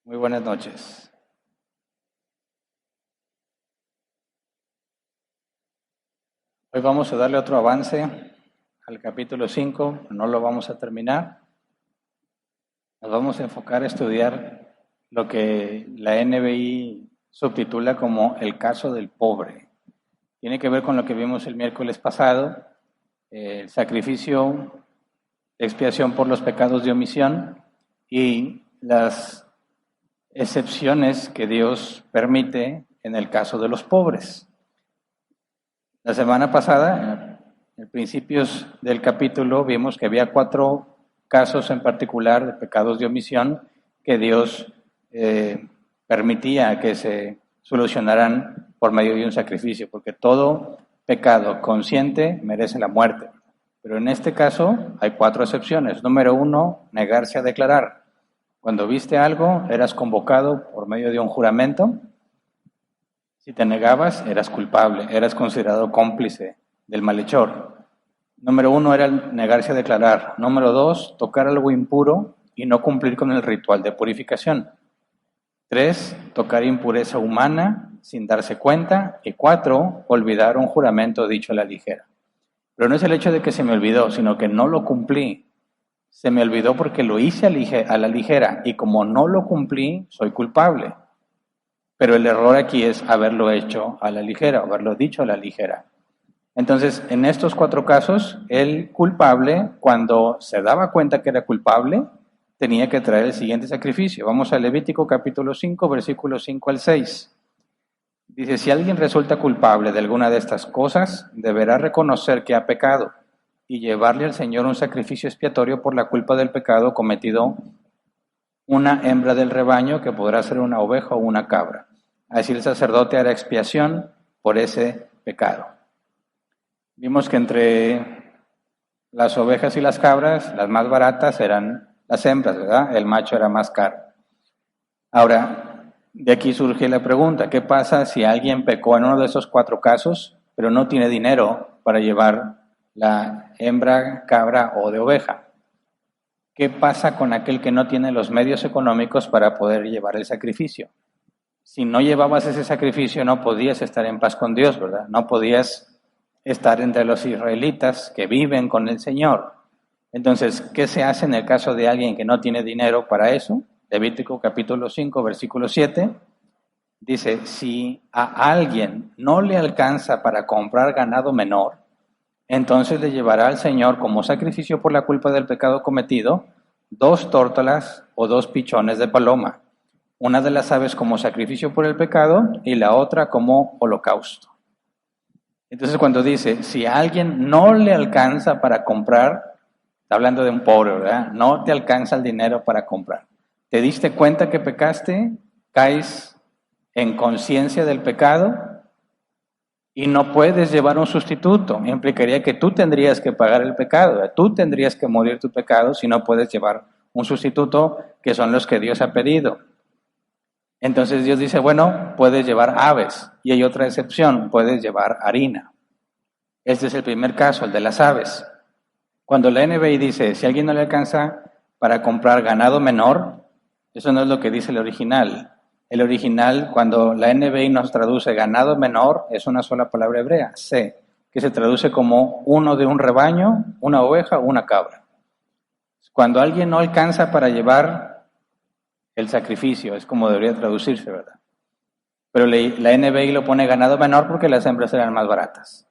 Muy buenas noches. Hoy vamos a darle otro avance al capítulo 5, no lo vamos a terminar. Nos vamos a enfocar a estudiar lo que la NBI subtitula como el caso del pobre. Tiene que ver con lo que vimos el miércoles pasado, el sacrificio de expiación por los pecados de omisión y las excepciones que Dios permite en el caso de los pobres. La semana pasada, en principios del capítulo, vimos que había 4 casos en particular de pecados de omisión que Dios permitía que se solucionaran por medio de un sacrificio, porque todo pecado consciente merece la muerte. Pero en este caso hay 4 excepciones. Número 1, negarse a declarar. Cuando viste algo, eras convocado por medio de un juramento. Si te negabas, eras culpable, eras considerado cómplice del malhechor. Número 1 era negarse a declarar. Número 2, tocar algo impuro y no cumplir con el ritual de purificación. 3, tocar impureza humana sin darse cuenta. Y 4, olvidar un juramento dicho a la ligera. Pero no es el hecho de que se me olvidó, sino que no lo cumplí. Se me olvidó porque lo hice a la ligera y como no lo cumplí, soy culpable. Pero el error aquí es haberlo hecho a la ligera, haberlo dicho a la ligera. Entonces, en estos 4 casos, el culpable, cuando se daba cuenta que era culpable, tenía que traer el siguiente sacrificio. Vamos a Levítico capítulo 5, versículos 5 al 6. Dice, si alguien resulta culpable de alguna de estas cosas, deberá reconocer que ha pecado y llevarle al Señor un sacrificio expiatorio por la culpa del pecado cometido, una hembra del rebaño que podrá ser una oveja o una cabra. Así el sacerdote hará expiación por ese pecado. Vimos que entre las ovejas y las cabras, las más baratas eran las hembras, ¿verdad? El macho era más caro. Ahora, de aquí surge la pregunta, ¿qué pasa si alguien pecó en uno de esos 4 casos, pero no tiene dinero para llevar la hembra, cabra o de oveja? ¿Qué pasa con aquel que no tiene los medios económicos para poder llevar el sacrificio? Si no llevabas ese sacrificio, no podías estar en paz con Dios, ¿verdad? No podías estar entre los israelitas que viven con el Señor. Entonces, ¿qué se hace en el caso de alguien que no tiene dinero para eso? Levítico capítulo 5, versículo 7, dice, si a alguien no le alcanza para comprar ganado menor, entonces le llevará al Señor como sacrificio por la culpa del pecado cometido 2 tórtolas o 2 pichones de paloma, una de las aves como sacrificio por el pecado y la otra como holocausto. Entonces cuando dice, si a alguien no le alcanza para comprar, está hablando de un pobre, ¿verdad? No te alcanza el dinero para comprar. ¿Te diste cuenta que pecaste? ¿Caes en conciencia del pecado? Y no puedes llevar un sustituto. Implicaría que tú tendrías que pagar el pecado. Tú tendrías que morir tu pecado si no puedes llevar un sustituto, que son los que Dios ha pedido. Entonces Dios dice, bueno, puedes llevar aves. Y hay otra excepción, puedes llevar harina. Este es el primer caso, el de las aves. Cuando la NBI dice, si alguien no le alcanza para comprar ganado menor, eso no es lo que dice el original. El original, cuando la NBI nos traduce ganado menor, es una sola palabra hebrea, se, que se traduce como uno de un rebaño, una oveja o una cabra. Cuando alguien no alcanza para llevar el sacrificio, es como debería traducirse, ¿verdad? Pero la NBI lo pone ganado menor porque las hembras eran más baratas.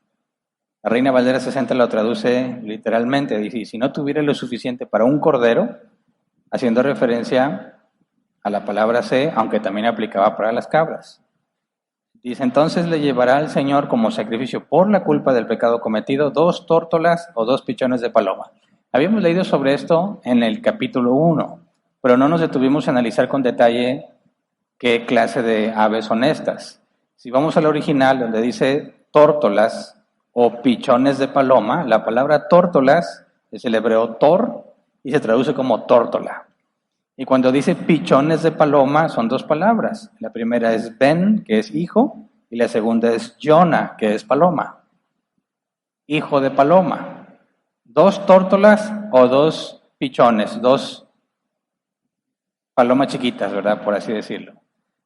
La Reina Valera 60 lo traduce literalmente, dice, si no tuviera lo suficiente para un cordero, haciendo referencia a la palabra se, aunque también aplicaba para las cabras. Dice, entonces le llevará al Señor como sacrificio por la culpa del pecado cometido 2 tórtolas o 2 pichones de paloma. Habíamos leído sobre esto en el capítulo 1, pero no nos detuvimos a analizar con detalle qué clase de aves son estas. Si vamos al original, donde dice tórtolas o pichones de paloma, la palabra tórtolas es el hebreo tor y se traduce como tórtola. Y cuando dice pichones de paloma, son 2 palabras. La primera es ben, que es hijo, y la segunda es Jonah, que es paloma. Hijo de paloma. 2 tórtolas o 2 pichones, 2 Palomas chiquitas, ¿verdad? Por así decirlo.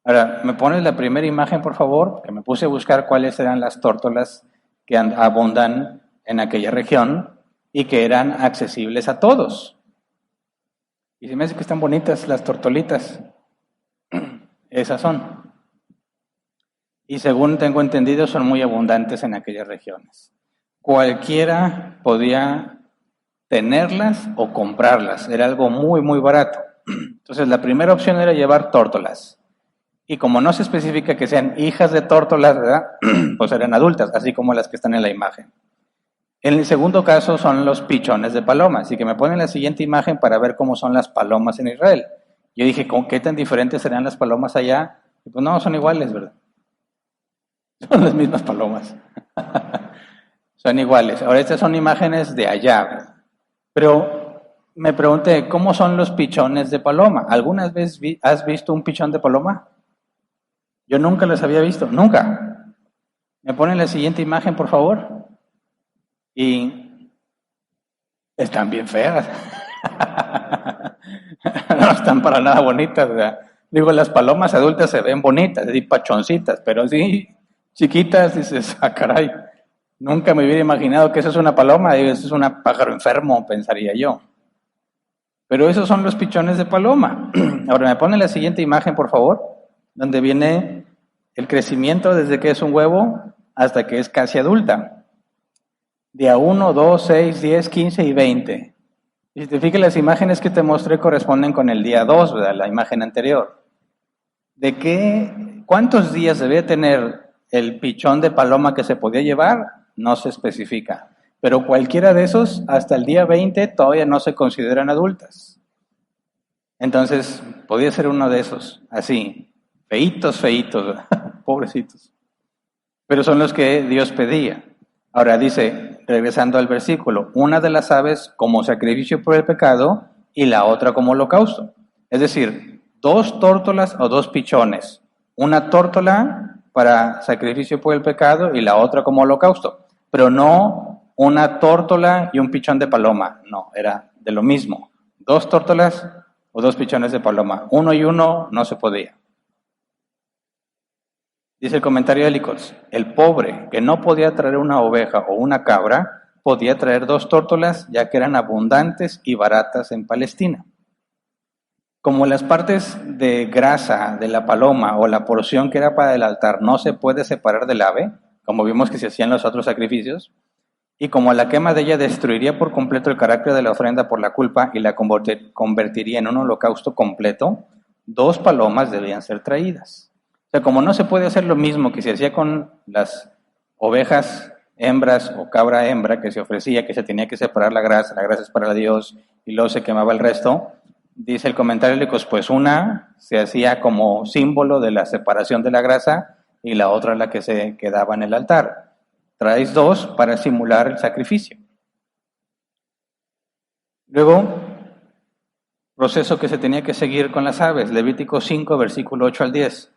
Ahora, ¿me pones la primera imagen, por favor? Que me puse a buscar cuáles eran las tórtolas que abundan en aquella región y que eran accesibles a todos. Y se me hace que están bonitas las tortolitas. Esas son. Y según tengo entendido, son muy abundantes en aquellas regiones. Cualquiera podía tenerlas o comprarlas. Era algo muy, muy barato. Entonces, la primera opción era llevar tórtolas. Y como no se especifica que sean hijas de tórtolas, ¿verdad? Pues eran adultas, así como las que están en la imagen. En el segundo caso son los pichones de paloma. Así que me ponen la siguiente imagen para ver cómo son las palomas en Israel. Yo dije, ¿con qué tan diferentes serán las palomas allá? Y pues no, son iguales, ¿verdad? Son las mismas palomas. Son iguales. Ahora, estas son imágenes de allá, ¿verdad? Pero me pregunté, ¿cómo son los pichones de paloma? ¿Alguna vez has visto un pichón de paloma? Yo nunca los había visto, nunca. ¿Me ponen la siguiente imagen, por favor? Y están bien feas. No están para nada bonitas, ¿verdad? Digo, las palomas adultas se ven bonitas, así pachoncitas, pero sí, chiquitas, dices, ah, caray, nunca me hubiera imaginado que eso es una paloma, digo, eso es un pájaro enfermo, pensaría yo. Pero esos son los pichones de paloma. Ahora, ¿me ponen la siguiente imagen, por favor? Donde viene el crecimiento desde que es un huevo hasta que es casi adulta. Día 1, 2, 6, 10, 15 y 20. Y si te fijas, las imágenes que te mostré corresponden con el día 2, ¿verdad? La imagen anterior. ¿Cuántos días debía tener el pichón de paloma que se podía llevar? No se especifica. Pero cualquiera de esos, hasta el día 20, todavía no se consideran adultas. Entonces, podía ser uno de esos, así, feitos, pobrecitos. Pero son los que Dios pedía. Ahora dice, regresando al versículo, una de las aves como sacrificio por el pecado y la otra como holocausto. Es decir, 2 tórtolas o 2 pichones. Una tórtola para sacrificio por el pecado y la otra como holocausto. Pero no una tórtola y un pichón de paloma. No, era de lo mismo. 2 tórtolas o 2 pichones de paloma. Uno y uno no se podía. Dice el comentario de Helicos, el pobre que no podía traer una oveja o una cabra, podía traer 2 tórtolas, ya que eran abundantes y baratas en Palestina. Como las partes de grasa de la paloma o la porción que era para el altar no se puede separar del ave, como vimos que se hacían los otros sacrificios, y como la quema de ella destruiría por completo el carácter de la ofrenda por la culpa y la convertiría en un holocausto completo, 2 palomas debían ser traídas. O sea, como no se puede hacer lo mismo que se hacía con las ovejas hembras o cabra hembra que se ofrecía, que se tenía que separar la grasa es para Dios y luego se quemaba el resto, dice el comentario de pues una se hacía como símbolo de la separación de la grasa y la otra la que se quedaba en el altar. Traes 2 para simular el sacrificio. Luego, proceso que se tenía que seguir con las aves, Levítico 5, versículo 8 al 10.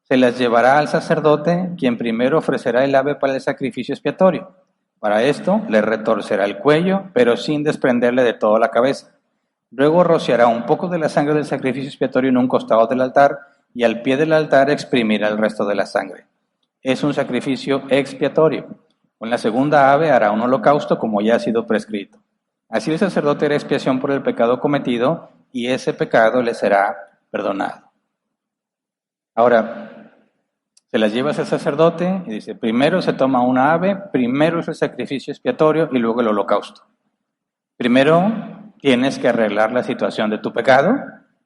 Se las llevará al sacerdote, quien primero ofrecerá el ave para el sacrificio expiatorio. Para esto le retorcerá el cuello, pero sin desprenderle de toda la cabeza. Luego rociará un poco de la sangre del sacrificio expiatorio en un costado del altar y al pie del altar exprimirá el resto de la sangre. Es un sacrificio expiatorio. Con la segunda ave hará un holocausto como ya ha sido prescrito. Así el sacerdote hará expiación por el pecado cometido y ese pecado le será perdonado. Ahora, se las lleva al sacerdote y dice, primero se toma una ave, primero es el sacrificio expiatorio y luego el holocausto. Primero tienes que arreglar la situación de tu pecado,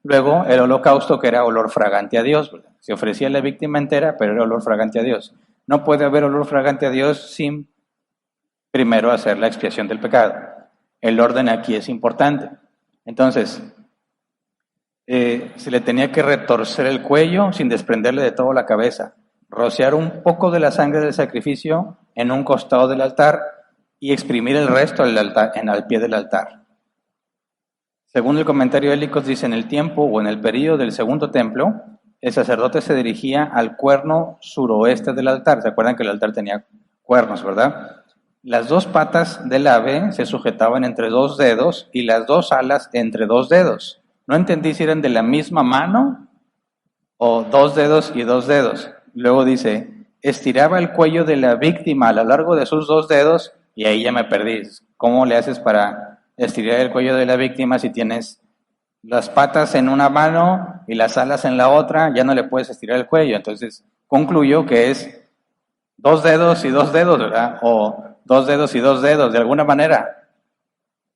luego el holocausto que era olor fragante a Dios, ¿verdad? Se ofrecía la víctima entera, pero era olor fragante a Dios. No puede haber olor fragante a Dios sin primero hacer la expiación del pecado. El orden aquí es importante. Entonces, se le tenía que retorcer el cuello sin desprenderle de toda la cabeza, rociar un poco de la sangre del sacrificio en un costado del altar y exprimir el resto al pie del altar. Según el comentario de Helicos, dice, en el tiempo o en el período del segundo templo, el sacerdote se dirigía al cuerno suroeste del altar. ¿Se acuerdan que el altar tenía cuernos, verdad? Las 2 patas del ave se sujetaban entre 2 dedos y las 2 alas entre 2 dedos. No entendí si eran de la misma mano o 2 dedos y 2 dedos. Luego dice, estiraba el cuello de la víctima a lo largo de sus 2 dedos y ahí ya me perdí. ¿Cómo le haces para estirar el cuello de la víctima si tienes las patas en una mano y las alas en la otra? Ya no le puedes estirar el cuello. Entonces concluyó que es 2 dedos y 2 dedos, ¿verdad? O 2 dedos y 2 dedos, de alguna manera.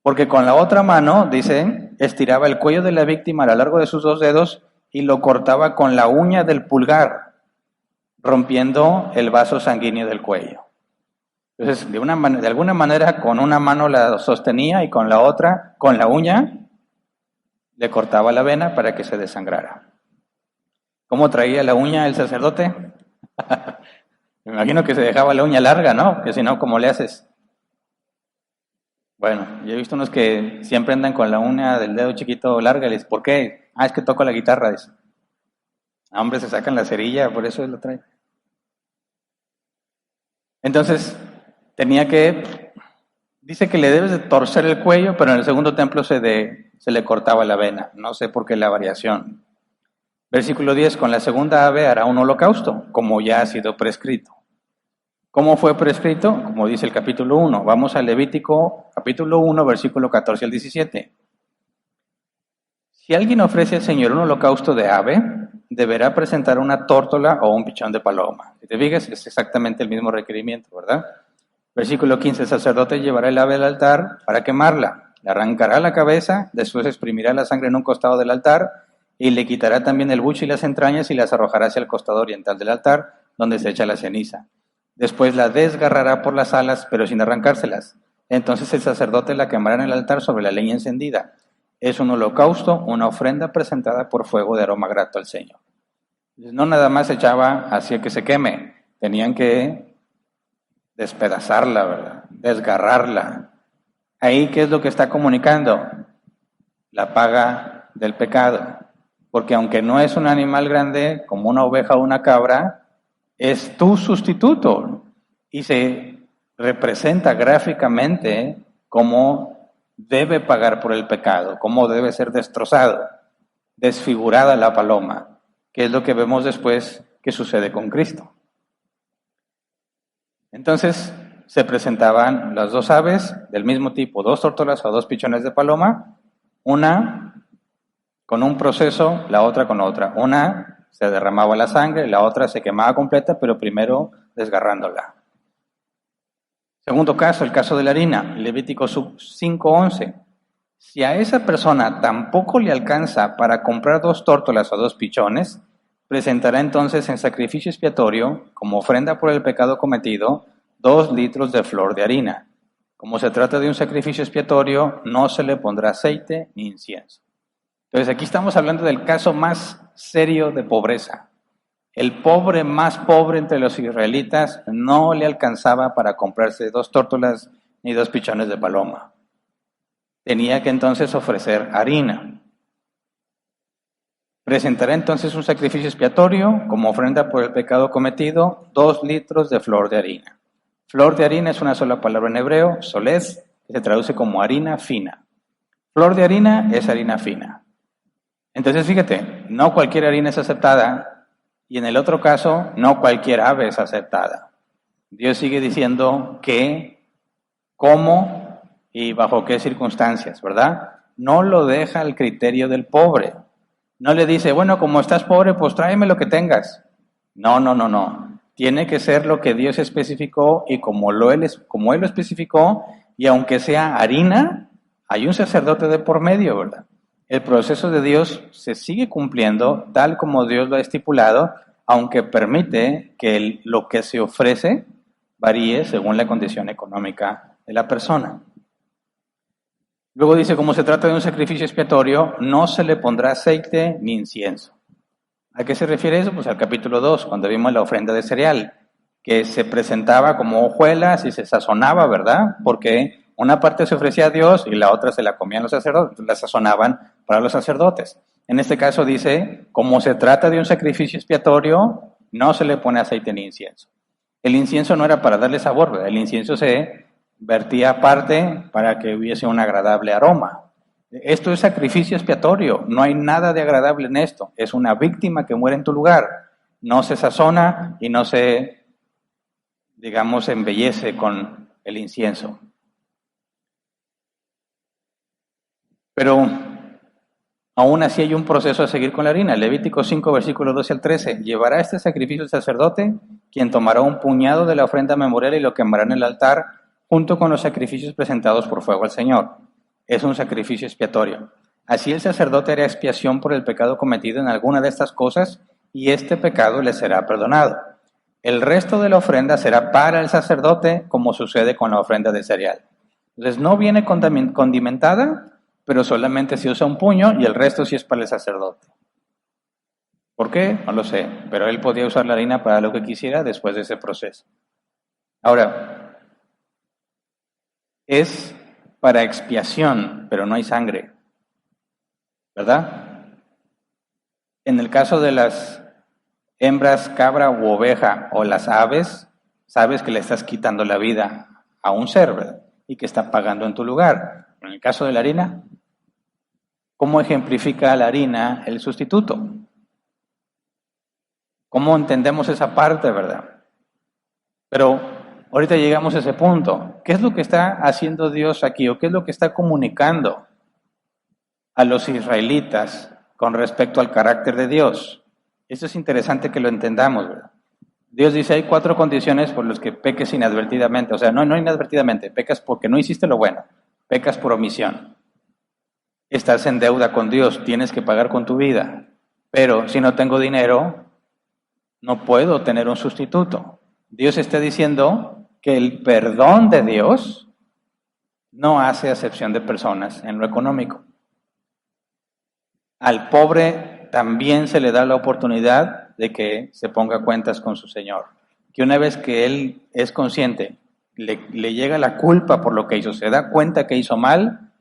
Porque con la otra mano, dice, estiraba el cuello de la víctima a lo largo de sus 2 dedos y lo cortaba con la uña del pulgar, rompiendo el vaso sanguíneo del cuello. Entonces, de alguna manera, con una mano la sostenía y con la otra, con la uña, le cortaba la vena para que se desangrara. ¿Cómo traía la uña el sacerdote? Me imagino que se dejaba la uña larga, ¿no? Que si no, ¿cómo le haces? Bueno, yo he visto unos que siempre andan con la uña del dedo chiquito larga y les, ¿por qué? Ah, es que toco la guitarra, dice. Hombre, se sacan la cerilla, por eso lo traen. Entonces, dice que le debes de torcer el cuello, pero en el segundo templo se le cortaba la vena. No sé por qué la variación. Versículo 10, con la segunda ave hará un holocausto, como ya ha sido prescrito. ¿Cómo fue prescrito? Como dice el capítulo 1. Vamos a Levítico, capítulo 1, versículo 14 al 17. Si alguien ofrece al Señor un holocausto de ave, deberá presentar una tórtola o un pichón de paloma. Si te fijas, es exactamente el mismo requerimiento, ¿verdad? Versículo 15, el sacerdote llevará el ave al altar para quemarla. Le arrancará la cabeza, después exprimirá la sangre en un costado del altar y le quitará también el buche y las entrañas y las arrojará hacia el costado oriental del altar, donde se echa la ceniza. Después la desgarrará por las alas, pero sin arrancárselas. Entonces el sacerdote la quemará en el altar sobre la leña encendida. Es un holocausto, una ofrenda presentada por fuego de aroma grato al Señor. No nada más se echaba hacia que se queme, tenían que despedazarla, ¿verdad? Desgarrarla. Ahí, ¿qué es lo que está comunicando? La paga del pecado. Porque aunque no es un animal grande, como una oveja o una cabra, es tu sustituto y se representa gráficamente cómo debe pagar por el pecado, cómo debe ser destrozado, desfigurada la paloma, que es lo que vemos después que sucede con Cristo. Entonces se presentaban las 2 aves del mismo tipo, 2 tórtolas o 2 pichones de paloma, una con un proceso, la otra con otra. Una se derramaba la sangre, la otra se quemaba completa, pero primero desgarrándola. Segundo caso, el caso de la harina, Levítico 5:11. Si a esa persona tampoco le alcanza para comprar 2 tórtolas o 2 pichones, presentará entonces en sacrificio expiatorio, como ofrenda por el pecado cometido, 2 litros de flor de harina. Como se trata de un sacrificio expiatorio, no se le pondrá aceite ni incienso. Entonces aquí estamos hablando del caso más serio de pobreza. El pobre más pobre entre los israelitas no le alcanzaba para comprarse 2 tórtolas ni 2 pichones de paloma. Tenía que entonces ofrecer harina. Presentará entonces un sacrificio expiatorio como ofrenda por el pecado cometido, 2 litros de flor de harina. Flor de harina es una sola palabra en hebreo, solez, que se traduce como harina fina. Flor de harina es harina fina. Entonces, fíjate, no cualquier harina es aceptada y en el otro caso, no cualquier ave es aceptada. Dios sigue diciendo qué, cómo y bajo qué circunstancias, ¿verdad? No lo deja al criterio del pobre. No le dice, bueno, como estás pobre, pues tráeme lo que tengas. No. Tiene que ser lo que Dios especificó y como Él lo especificó, y aunque sea harina, hay un sacerdote de por medio, ¿verdad? El proceso de Dios se sigue cumpliendo tal como Dios lo ha estipulado, aunque permite que lo que se ofrece varíe según la condición económica de la persona. Luego dice, como se trata de un sacrificio expiatorio, no se le pondrá aceite ni incienso. ¿A qué se refiere eso? Pues al capítulo 2, cuando vimos la ofrenda de cereal, que se presentaba como hojuelas y se sazonaba, ¿verdad? Porque una parte se ofrecía a Dios y la otra se la comían los sacerdotes, la sazonaban para los sacerdotes. En este caso dice, como se trata de un sacrificio expiatorio, no se le pone aceite ni incienso. El incienso no era para darle sabor, ¿verdad? El incienso se vertía aparte para que hubiese un agradable aroma. Esto es sacrificio expiatorio, no hay nada de agradable en esto. Es una víctima que muere en tu lugar. No se sazona y no se, digamos, embellece con el incienso. Pero aún así hay un proceso a seguir con la harina. Levítico 5, versículos 12 al 13. Llevará este sacrificio el sacerdote, quien tomará un puñado de la ofrenda memorial y lo quemará en el altar, junto con los sacrificios presentados por fuego al Señor. Es un sacrificio expiatorio. Así el sacerdote hará expiación por el pecado cometido en alguna de estas cosas, y este pecado le será perdonado. El resto de la ofrenda será para el sacerdote, como sucede con la ofrenda de cereal. Entonces no viene condimentada, pero solamente se usa un puño y el resto sí es para el sacerdote. ¿Por qué? No lo sé, pero él podía usar la harina para lo que quisiera después de ese proceso. Ahora, es para expiación, pero no hay sangre, ¿verdad? En el caso de las hembras, cabra u oveja o las aves, sabes que le estás quitando la vida a un ser, ¿verdad? Y que está pagando en tu lugar. En el caso de la harina, ¿cómo ejemplifica la harina el sustituto? ¿Cómo entendemos esa parte, verdad? Pero ahorita llegamos a ese punto. ¿Qué es lo que está haciendo Dios aquí? ¿O qué es lo que está comunicando a los israelitas con respecto al carácter de Dios? Esto es interesante que lo entendamos, ¿verdad? Dios dice, hay 4 condiciones por las que peques inadvertidamente. O sea, no inadvertidamente, pecas porque no hiciste lo bueno, pecas por omisión. Estás en deuda con Dios, tienes que pagar con tu vida. Pero si no tengo dinero, no puedo tener un sustituto. Dios está diciendo que el perdón de Dios no hace acepción de personas en lo económico. Al pobre también se le da la oportunidad de que se ponga cuentas con su Señor. Que una vez que él es consciente, le llega la culpa por lo que hizo, se da cuenta que hizo mal,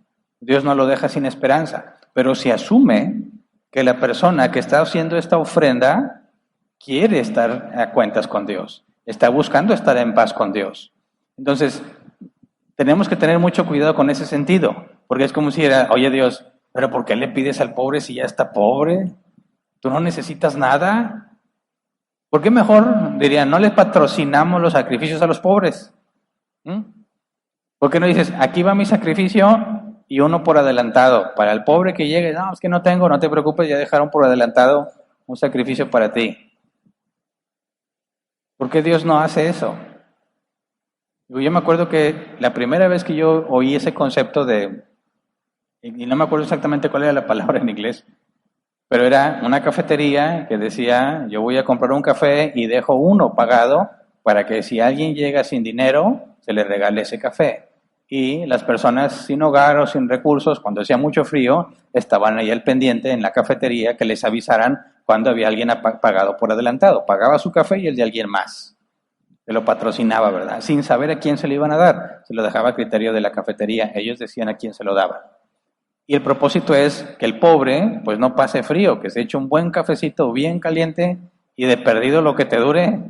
Dios no lo deja sin esperanza. Pero si asume que la persona que está haciendo esta ofrenda quiere estar a cuentas con Dios, está buscando estar en paz con Dios. Entonces, tenemos que tener mucho cuidado con ese sentido, porque es como si era, oye Dios, pero ¿por qué le pides al pobre si ya está pobre? ¿Tú no necesitas nada? ¿Por qué mejor, dirían, no le patrocinamos los sacrificios a los pobres? ¿Por qué no dices, aquí va mi sacrificio y uno por adelantado? Para el pobre que llegue, no, es que no tengo, no te preocupes, ya dejaron por adelantado un sacrificio para ti. ¿Por qué Dios no hace eso? Yo me acuerdo que la primera vez que yo oí ese concepto y no me acuerdo exactamente cuál era la palabra en inglés, pero era una cafetería que decía, yo voy a comprar un café y dejo uno pagado para que si alguien llega sin dinero, se le regale ese café. Y las personas sin hogar o sin recursos, cuando hacía mucho frío, estaban ahí al pendiente en la cafetería que les avisaran cuando había alguien pagado por adelantado. Pagaba su café y el de alguien más. Se lo patrocinaba, ¿verdad? Sin saber a quién se lo iban a dar. Se lo dejaba a criterio de la cafetería. Ellos decían a quién se lo daban. Y el propósito es que el pobre, pues no pase frío, que se eche un buen cafecito bien caliente y de perdido lo que te dure,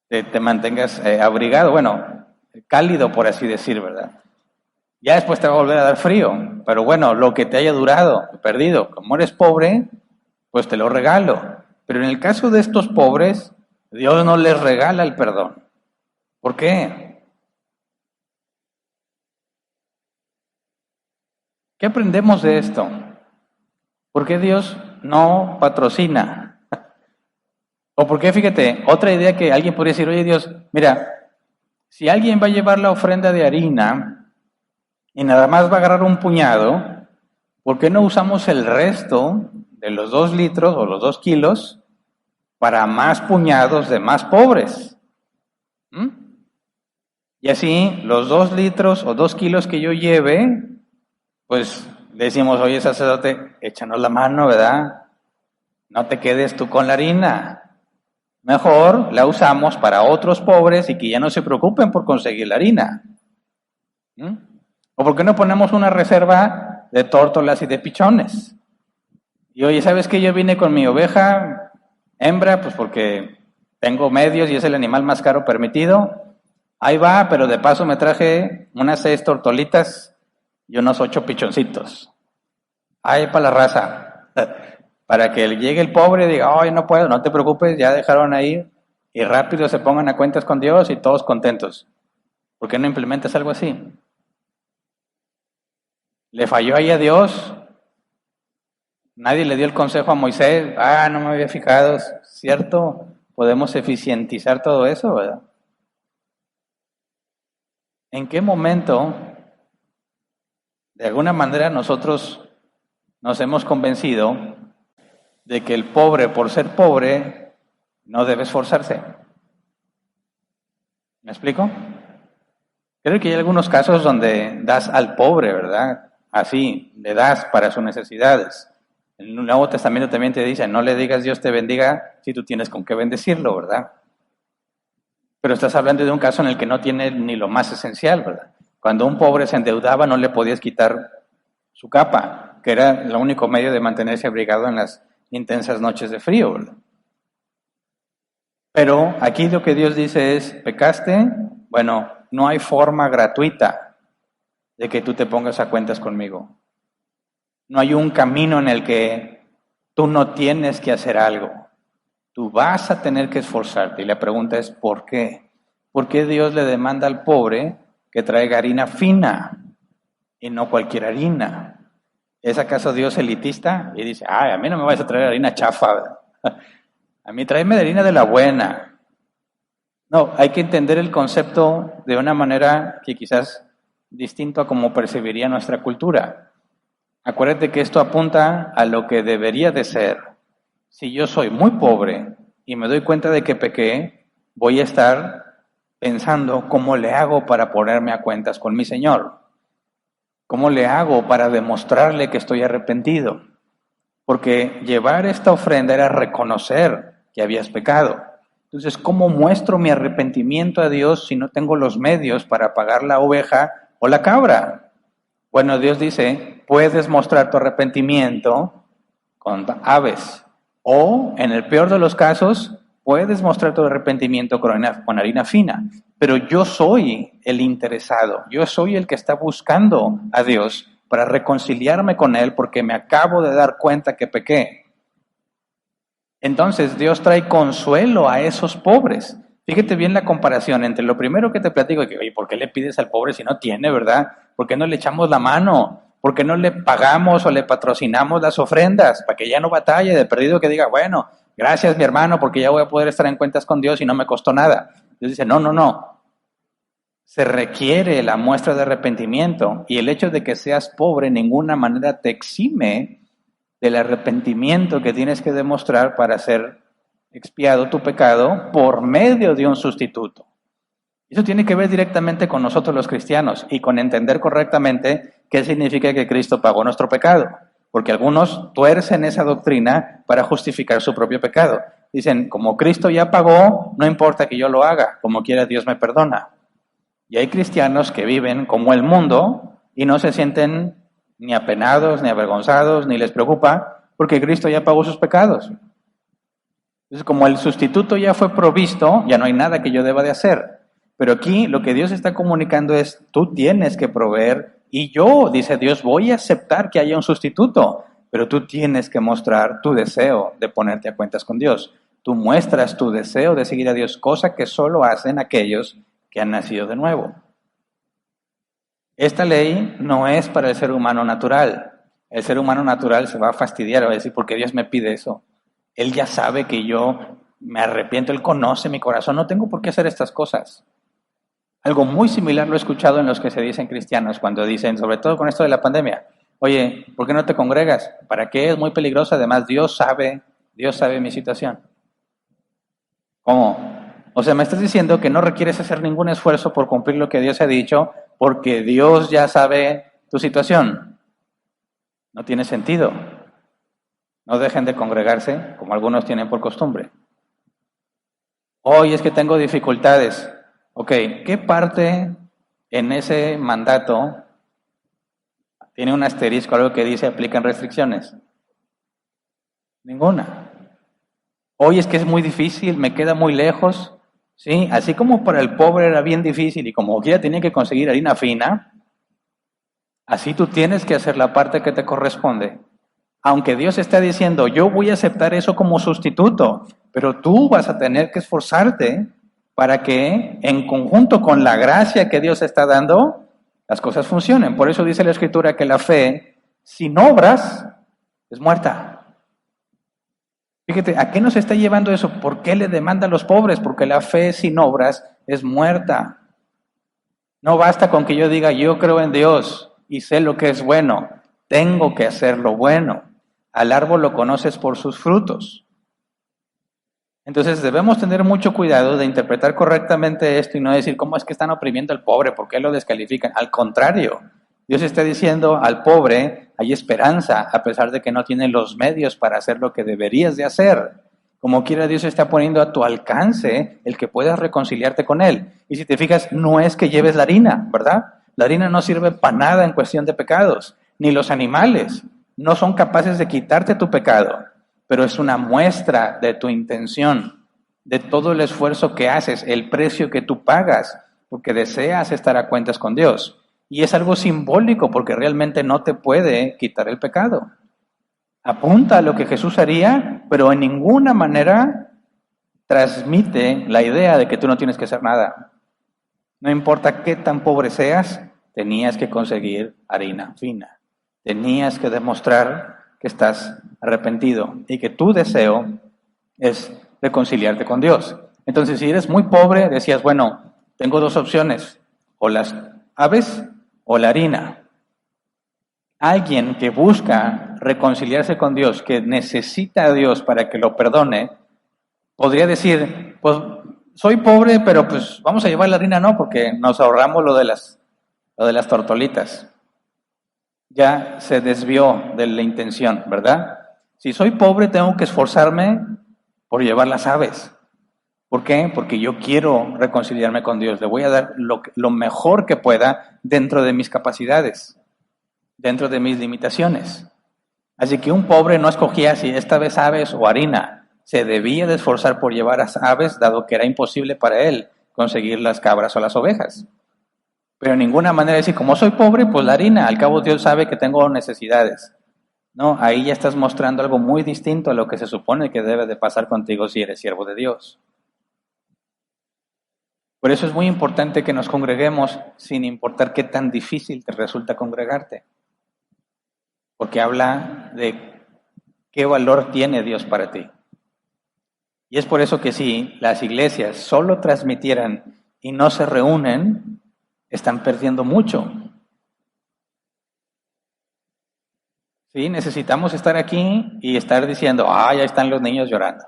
te mantengas abrigado, bueno, cálido por así decir, ¿verdad? Ya después te va a volver a dar frío, pero bueno, lo que te haya durado, perdido, como eres pobre, pues te lo regalo. Pero en el caso de estos pobres, Dios no les regala el perdón. ¿Por qué? ¿Qué aprendemos de esto? ¿Por qué Dios no patrocina? O por qué, fíjate, otra idea que alguien podría decir, oye Dios, mira, si alguien va a llevar la ofrenda de harina y nada más va a agarrar un puñado, ¿por qué no usamos el resto de los 2 litros o los 2 kilos para más puñados de más pobres? Y así, los 2 litros o 2 kilos que yo lleve, pues le decimos, oye sacerdote, échanos la mano, ¿verdad? No te quedes tú con la harina. Mejor la usamos para otros pobres y que ya no se preocupen por conseguir la harina. ¿O por qué no ponemos una reserva de tórtolas y de pichones? Y oye, ¿sabes qué? Yo vine con mi oveja hembra, pues porque tengo medios y es el animal más caro permitido. Ahí va, pero de paso me traje unas 6 tortolitas y unos 8 pichoncitos. Ay, para la raza. Para que llegue el pobre y diga, ay, no puedo, no te preocupes, ya dejaron ahí, y rápido se pongan a cuentas con Dios y todos contentos. ¿Por qué no implementas algo así? ¿Le falló ahí a Dios? Nadie le dio el consejo a Moisés. No me había fijado, ¿cierto? Podemos eficientizar todo eso, ¿verdad? ¿En qué momento, de alguna manera, nosotros nos hemos convencido de que el pobre, por ser pobre, no debe esforzarse? ¿Me explico? Creo que hay algunos casos donde das al pobre, ¿verdad? Así, le das para sus necesidades. En el Nuevo Testamento también te dice, no le digas Dios te bendiga si tú tienes con qué bendecirlo, ¿verdad? Pero estás hablando de un caso en el que no tiene ni lo más esencial, ¿verdad? Cuando un pobre se endeudaba no le podías quitar su capa, que era el único medio de mantenerse abrigado en las intensas noches de frío, ¿verdad? Pero aquí lo que Dios dice es, ¿pecaste? Bueno, no hay forma gratuita de que tú te pongas a cuentas conmigo. No hay un camino en el que tú no tienes que hacer algo. Tú vas a tener que esforzarte. Y la pregunta es, ¿por qué? ¿Por qué Dios le demanda al pobre que traiga harina fina y no cualquier harina? ¿Es acaso Dios elitista? Y dice, a mí no me vas a traer harina chafa. A mí tráeme de harina de la buena. No, hay que entender el concepto de una manera que quizás distinto a como percibiría nuestra cultura. Acuérdate que esto apunta a lo que debería de ser. Si yo soy muy pobre y me doy cuenta de que pequé, voy a estar pensando cómo le hago para ponerme a cuentas con mi Señor. ¿Cómo le hago para demostrarle que estoy arrepentido? Porque llevar esta ofrenda era reconocer que habías pecado. Entonces, ¿cómo muestro mi arrepentimiento a Dios si no tengo los medios para pagar la oveja o la cabra? Bueno, Dios dice, puedes mostrar tu arrepentimiento con aves. O, en el peor de los casos, puedes mostrar tu arrepentimiento con harina fina. Pero yo soy el interesado. Yo soy el que está buscando a Dios para reconciliarme con Él porque me acabo de dar cuenta que pequé. Entonces, Dios trae consuelo a esos pobres. Fíjate bien la comparación entre lo primero que te platico, que, oye, ¿por qué le pides al pobre si no tiene, verdad? ¿Por qué no le echamos la mano? ¿Por qué no le pagamos o le patrocinamos las ofrendas? Para que ya no batalle, de perdido que diga, bueno, gracias mi hermano, porque ya voy a poder estar en cuentas con Dios y no me costó nada. Dios dice, no. Se requiere la muestra de arrepentimiento y el hecho de que seas pobre en ninguna manera te exime del arrepentimiento que tienes que demostrar para ser expiado tu pecado por medio de un sustituto. Eso tiene que ver directamente con nosotros los cristianos y con entender correctamente qué significa que Cristo pagó nuestro pecado. Porque algunos tuercen esa doctrina para justificar su propio pecado. Dicen, como Cristo ya pagó, no importa que yo lo haga, como quiera Dios me perdona. Y hay cristianos que viven como el mundo y no se sienten ni apenados, ni avergonzados, ni les preocupa, porque Cristo ya pagó sus pecados. Entonces, como el sustituto ya fue provisto, ya no hay nada que yo deba de hacer. Pero aquí lo que Dios está comunicando es, tú tienes que proveer, y yo, dice Dios, voy a aceptar que haya un sustituto, pero tú tienes que mostrar tu deseo de ponerte a cuentas con Dios. Tú muestras tu deseo de seguir a Dios, cosa que solo hacen aquellos que han nacido de nuevo. Esta ley no es para el ser humano natural. El ser humano natural se va a fastidiar, va a decir, ¿por qué Dios me pide eso? Él ya sabe que yo me arrepiento, Él conoce mi corazón, no tengo por qué hacer estas cosas. Algo muy similar lo he escuchado en los que se dicen cristianos, cuando dicen, sobre todo con esto de la pandemia, oye, ¿por qué no te congregas? ¿Para qué? Es muy peligroso, además Dios sabe mi situación. ¿Cómo? O sea, me estás diciendo que no requieres hacer ningún esfuerzo por cumplir lo que Dios ha dicho, porque Dios ya sabe tu situación. No tiene sentido. No dejen de congregarse, como algunos tienen por costumbre. Hoy es que tengo dificultades. Ok, ¿qué parte en ese mandato tiene un asterisco, algo que dice aplican restricciones? Ninguna. Hoy es que es muy difícil, me queda muy lejos. Sí, así como para el pobre era bien difícil y como quiera tenía que conseguir harina fina, Así tú tienes que hacer la parte que te corresponde. Aunque Dios está diciendo, yo voy a aceptar eso como sustituto, pero tú vas a tener que esforzarte para que en conjunto con la gracia que Dios está dando, las cosas funcionen. Por eso dice la Escritura que la fe, sin obras, es muerta. Fíjate, ¿a qué nos está llevando eso? ¿Por qué le demanda a los pobres? Porque la fe sin obras es muerta. No basta con que yo diga, yo creo en Dios y sé lo que es bueno. Tengo que hacer lo bueno. Al árbol lo conoces por sus frutos. Entonces debemos tener mucho cuidado de interpretar correctamente esto y no decir, ¿cómo es que están oprimiendo al pobre? ¿Por qué lo descalifican? Al contrario, Dios está diciendo al pobre, hay esperanza, a pesar de que no tiene los medios para hacer lo que deberías de hacer. Como quiera, Dios está poniendo a tu alcance el que puedas reconciliarte con Él. Y si te fijas, no es que lleves la harina, ¿verdad? La harina no sirve para nada en cuestión de pecados, ni los animales no son capaces de quitarte tu pecado, pero es una muestra de tu intención, de todo el esfuerzo que haces, el precio que tú pagas, porque deseas estar a cuentas con Dios. Y es algo simbólico, porque realmente no te puede quitar el pecado. Apunta a lo que Jesús haría, pero en ninguna manera transmite la idea de que tú no tienes que hacer nada. No importa qué tan pobre seas, tenías que conseguir harina fina. Tenías que demostrar que estás arrepentido y que tu deseo es reconciliarte con Dios. Entonces, si eres muy pobre, decías, bueno, tengo dos opciones, o las aves o la harina. Alguien que busca reconciliarse con Dios, que necesita a Dios para que lo perdone, podría decir, pues soy pobre, pero pues vamos a llevar la harina, no, porque nos ahorramos lo de las tortolitas. Ya se desvió de la intención, ¿verdad? Si soy pobre, tengo que esforzarme por llevar las aves. ¿Por qué? Porque yo quiero reconciliarme con Dios. Le voy a dar lo mejor que pueda dentro de mis capacidades, dentro de mis limitaciones. Así que un pobre no escogía si esta vez aves o harina. Se debía de esforzar por llevar las aves, dado que era imposible para él conseguir las cabras o las ovejas. Pero de ninguna manera decir, como soy pobre, pues la harina. Al cabo Dios sabe que tengo necesidades. No, ahí ya estás mostrando algo muy distinto a lo que se supone que debe de pasar contigo si eres siervo de Dios. Por eso es muy importante que nos congreguemos sin importar qué tan difícil te resulta congregarte. Porque habla de qué valor tiene Dios para ti. Y es por eso que si las iglesias solo transmitieran y no se reúnen, están perdiendo mucho. Sí, necesitamos estar aquí y estar diciendo, ya están los niños llorando.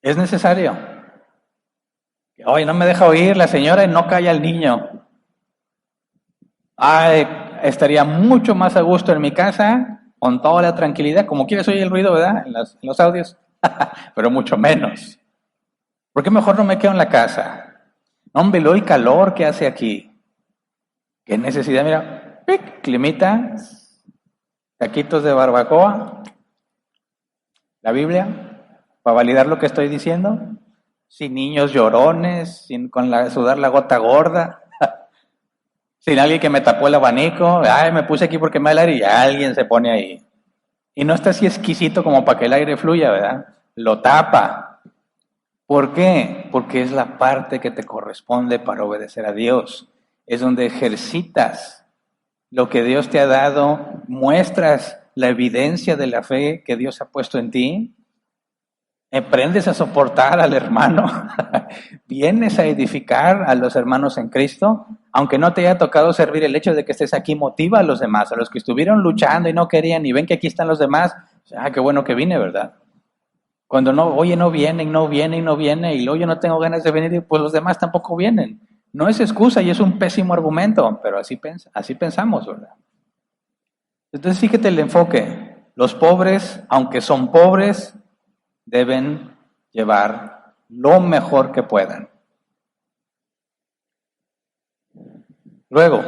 Es necesario. Hoy no me deja oír la señora y no calla el niño. Estaría mucho más a gusto en mi casa, con toda la tranquilidad, como quieres oír el ruido, ¿verdad? En los audios, pero mucho menos. ¿Por qué mejor no me quedo en la casa? Hombre, el calor que hace aquí. ¿Qué necesidad? Mira, ¡pic! Climita, taquitos de barbacoa, la Biblia, para validar lo que estoy diciendo, sin niños llorones, sin sudar la gota gorda, sin alguien que me tapó el abanico, me puse aquí porque me da el aire y alguien se pone ahí. Y no está así exquisito como para que el aire fluya, ¿verdad? Lo tapa. ¿Por qué? Porque es la parte que te corresponde para obedecer a Dios. Es donde ejercitas lo que Dios te ha dado, muestras la evidencia de la fe que Dios ha puesto en ti, aprendes a soportar al hermano, vienes a edificar a los hermanos en Cristo, aunque no te haya tocado servir, el hecho de que estés aquí motiva a los demás, a los que estuvieron luchando y no querían y ven que aquí están los demás, qué bueno que vine, ¿verdad? Cuando no vienen, y luego yo no tengo ganas de venir, pues los demás tampoco vienen. No es excusa y es un pésimo argumento, pero así pensamos, ¿verdad? Entonces fíjate el enfoque. Los pobres, aunque son pobres, deben llevar lo mejor que puedan. Luego,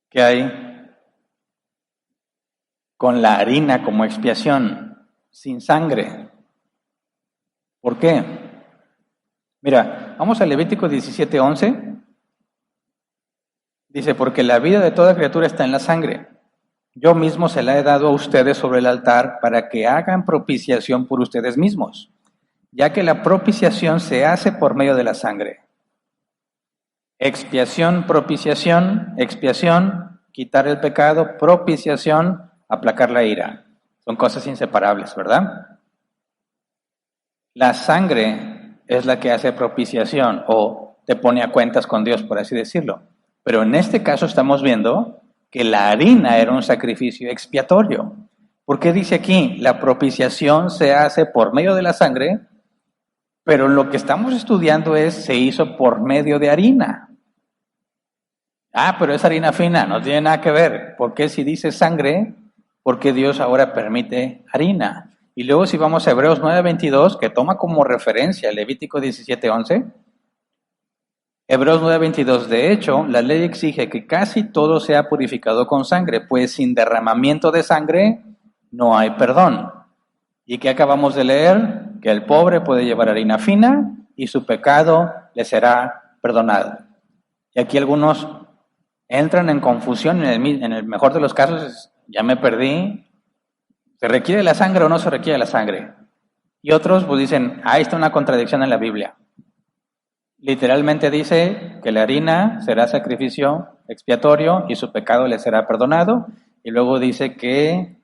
¿qué hay con la harina como expiación, sin sangre? ¿Por qué? Mira, vamos a Levítico 17:11. Dice, porque la vida de toda criatura está en la sangre. Yo mismo se la he dado a ustedes sobre el altar para que hagan propiciación por ustedes mismos, ya que la propiciación se hace por medio de la sangre. Expiación, propiciación, expiación, quitar el pecado, propiciación, aplacar la ira. Son cosas inseparables, ¿verdad? La sangre es la que hace propiciación o te pone a cuentas con Dios, por así decirlo. Pero en este caso estamos viendo que la harina era un sacrificio expiatorio. ¿Por qué dice aquí? La propiciación se hace por medio de la sangre, pero lo que estamos estudiando es se hizo por medio de harina. Ah, pero es harina fina, no tiene nada que ver. ¿Por qué si dice sangre? ¿Por qué Dios ahora permite harina? Y luego si vamos a Hebreos 9:22, que toma como referencia Levítico 17:11, Hebreos 9:22, de hecho, la ley exige que casi todo sea purificado con sangre, pues sin derramamiento de sangre no hay perdón. ¿Y qué acabamos de leer? Que el pobre puede llevar harina fina y su pecado le será perdonado. Y aquí algunos entran en confusión, en el mejor de los casos, ya me perdí, ¿se requiere la sangre o no se requiere la sangre? Y otros pues dicen, ahí está una contradicción en la Biblia. Literalmente dice que la harina será sacrificio expiatorio y su pecado le será perdonado. Y luego dice que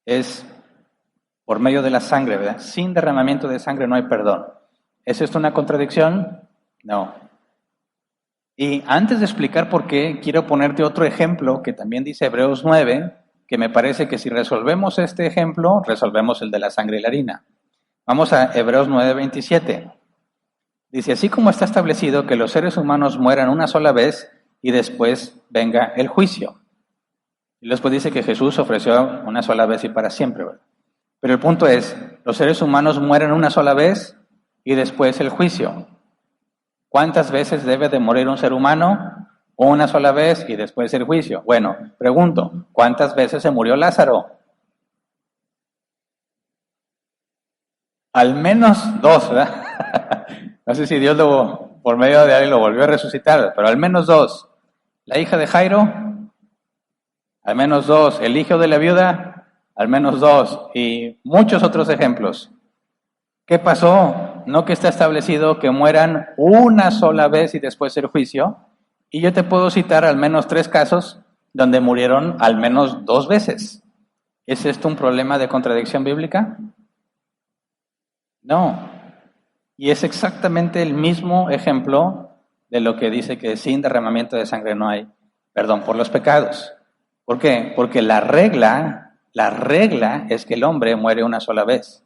es por medio de la sangre, ¿verdad? Sin derramamiento de sangre no hay perdón. ¿Es esto una contradicción? No. Y antes de explicar por qué, quiero ponerte otro ejemplo que también dice Hebreos 9, que me parece que si resolvemos este ejemplo, resolvemos el de la sangre y la harina. Vamos a Hebreos 9:27. Dice, así como está establecido que los seres humanos mueran una sola vez y después venga el juicio. Y después dice que Jesús ofreció una sola vez y para siempre, ¿verdad? Pero el punto es, los seres humanos mueren una sola vez y después el juicio. ¿Cuántas veces debe de morir un ser humano? Una sola vez y después el juicio. Bueno, pregunto, ¿cuántas veces se murió Lázaro? Al menos dos, ¿verdad? No sé si Dios por medio de alguien lo volvió a resucitar, pero al menos dos. La hija de Jairo, al menos dos. El hijo de la viuda, al menos dos. Y muchos otros ejemplos. ¿Qué pasó? ¿No que está establecido que mueran una sola vez y después el juicio? Y yo te puedo citar al menos 3 casos donde murieron al menos 2 veces. ¿Es esto un problema de contradicción bíblica? No. Y es exactamente el mismo ejemplo de lo que dice que sin derramamiento de sangre no hay perdón por los pecados. ¿Por qué? Porque la regla es que el hombre muere una sola vez.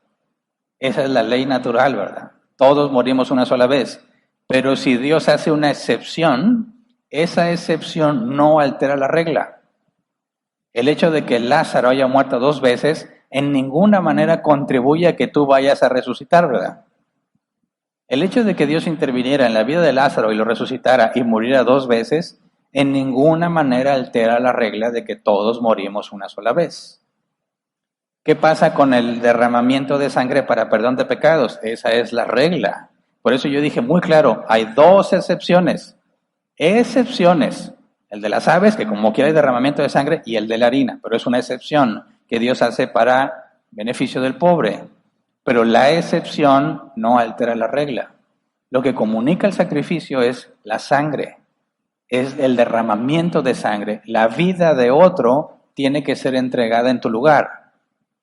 Esa es la ley natural, ¿verdad? Todos morimos una sola vez. Pero si Dios hace una excepción, esa excepción no altera la regla. El hecho de que Lázaro haya muerto 2 veces en ninguna manera contribuye a que tú vayas a resucitar, ¿verdad? El hecho de que Dios interviniera en la vida de Lázaro y lo resucitara y muriera 2 veces, en ninguna manera altera la regla de que todos morimos una sola vez. ¿Qué pasa con el derramamiento de sangre para perdón de pecados? Esa es la regla. Por eso yo dije muy claro, hay 2 excepciones. Excepciones. El de las aves, que como quiera hay derramamiento de sangre, y el de la harina. Pero es una excepción que Dios hace para beneficio del pobre. Pero la excepción no altera la regla. Lo que comunica el sacrificio es la sangre. Es el derramamiento de sangre. La vida de otro tiene que ser entregada en tu lugar.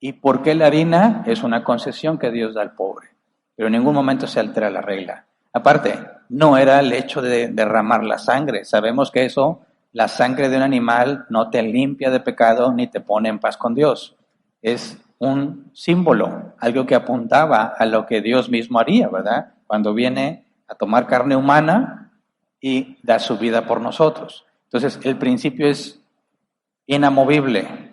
¿Y por qué la harina? Es una concesión que Dios da al pobre. Pero en ningún momento se altera la regla. Aparte, no era el hecho de derramar la sangre. Sabemos que eso, la sangre de un animal no te limpia de pecado ni te pone en paz con Dios. Es un símbolo, algo que apuntaba a lo que Dios mismo haría, ¿verdad? Cuando viene a tomar carne humana y da su vida por nosotros. Entonces, el principio es inamovible.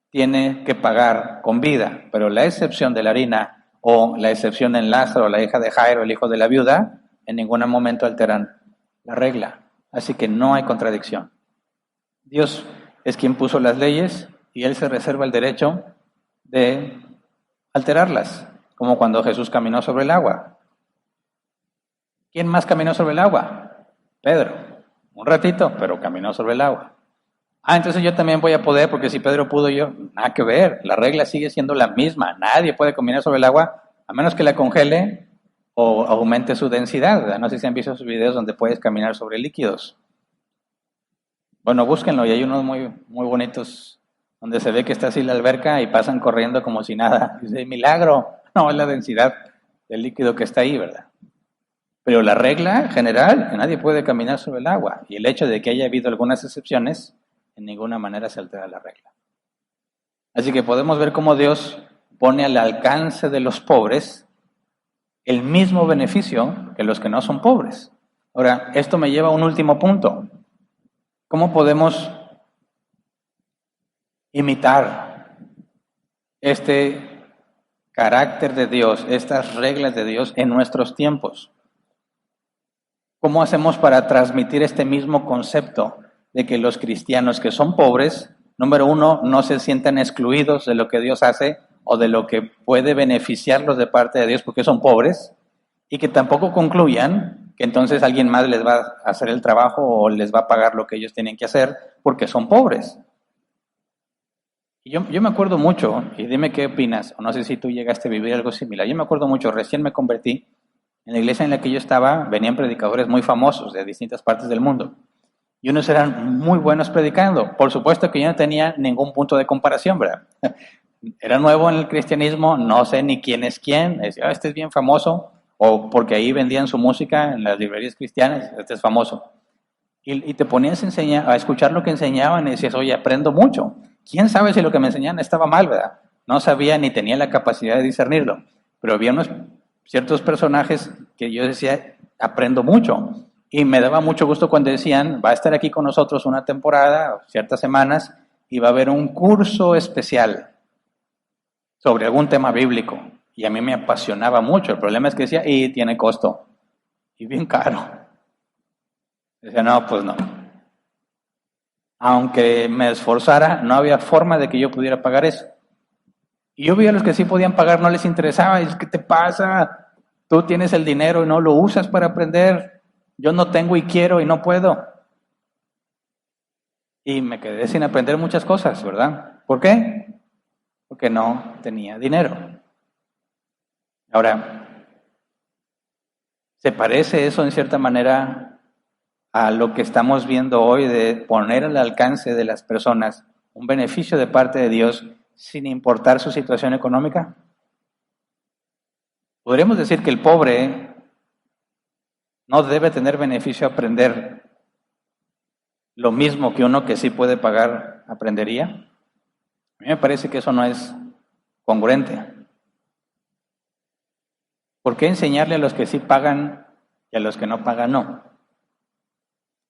Tiene que pagar con vida, pero la excepción de la harina o la excepción en Lázaro, la hija de Jairo, el hijo de la viuda, en ningún momento alteran la regla. Así que no hay contradicción. Dios es quien puso las leyes y Él se reserva el derecho de alterarlas, como cuando Jesús caminó sobre el agua. ¿Quién más caminó sobre el agua? Pedro. un ratito, pero caminó sobre el agua. Ah, entonces yo también voy a poder, porque si Pedro pudo, yo, nada que ver, la regla sigue siendo la misma, nadie puede caminar sobre el agua a menos que la congele o aumente su densidad, ¿verdad? No sé si han visto esos videos donde puedes caminar sobre líquidos. Bueno, búsquenlo y hay unos muy bonitos donde se ve que está así la alberca y pasan corriendo como si nada. Dice, milagro, no, es la densidad del líquido que está ahí, ¿verdad? Pero la regla general, que nadie puede caminar sobre el agua. Y el hecho de que haya habido algunas excepciones, en ninguna manera se altera la regla. Así que podemos ver cómo Dios pone al alcance de los pobres el mismo beneficio que los que no son pobres. Ahora, esto me lleva a un último punto. ¿Cómo podemos imitar este carácter de Dios, estas reglas de Dios en nuestros tiempos? ¿Cómo hacemos para transmitir este mismo concepto de que los cristianos que son pobres, número uno, no se sientan excluidos de lo que Dios hace o de lo que puede beneficiarlos de parte de Dios porque son pobres, y que tampoco concluyan que entonces alguien más les va a hacer el trabajo o les va a pagar lo que ellos tienen que hacer porque son pobres? Y yo me acuerdo mucho, y dime qué opinas, o no sé si tú llegaste a vivir algo similar. Yo me acuerdo mucho, recién me convertí. En la iglesia en la que yo estaba venían predicadores muy famosos de distintas partes del mundo. Y unos eran muy buenos predicando. Por supuesto que yo no tenía ningún punto de comparación, ¿verdad? Era nuevo en el cristianismo, no sé ni quién es quién. Decía, este es bien famoso. O porque ahí vendían su música en las librerías cristianas, este es famoso. Y te ponías a escuchar lo que enseñaban y decías, oye, aprendo mucho. ¿Quién sabe si lo que me enseñaban estaba mal, verdad? No sabía ni tenía la capacidad de discernirlo. Pero había unos ciertos personajes que yo decía, aprendo mucho. Y me daba mucho gusto cuando decían, va a estar aquí con nosotros una temporada, ciertas semanas, y va a haber un curso especial sobre algún tema bíblico. Y a mí me apasionaba mucho. El problema es que decía, y tiene costo. Y bien caro. Decía, no, pues no. Aunque me esforzara, no había forma de que yo pudiera pagar eso. Y yo veía a los que sí podían pagar, no les interesaba. Y es, ¿qué te pasa? Tú tienes el dinero y no lo usas para aprender. Yo no tengo y quiero y no puedo. Y me quedé sin aprender muchas cosas, ¿verdad? ¿Por qué? Porque no tenía dinero. Ahora, ¿se parece eso en cierta manera a lo que estamos viendo hoy de poner al alcance de las personas un beneficio de parte de Dios sin importar su situación económica? Podríamos decir que el pobre no debe tener beneficio aprender lo mismo que uno que sí puede pagar aprendería. A mí me parece que eso no es congruente. ¿Por qué enseñarle a los que sí pagan y a los que no pagan no?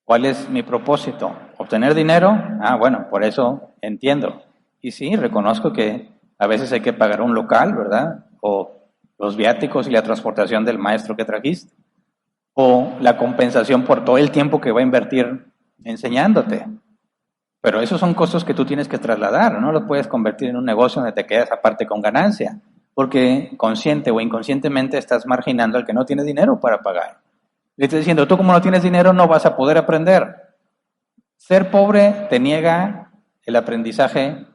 ¿Cuál es mi propósito? ¿Obtener dinero? Ah, bueno, por eso entiendo. Y sí, reconozco que a veces hay que pagar un local, ¿verdad? O los viáticos y la transportación del maestro que trajiste. O la compensación por todo el tiempo que va a invertir enseñándote. Pero esos son costos que tú tienes que trasladar, no los puedes convertir en un negocio donde te quedas aparte con ganancia, porque consciente o inconscientemente estás marginando al que no tiene dinero para pagar. Le estás diciendo, tú como no tienes dinero no vas a poder aprender. Ser pobre te niega el aprendizaje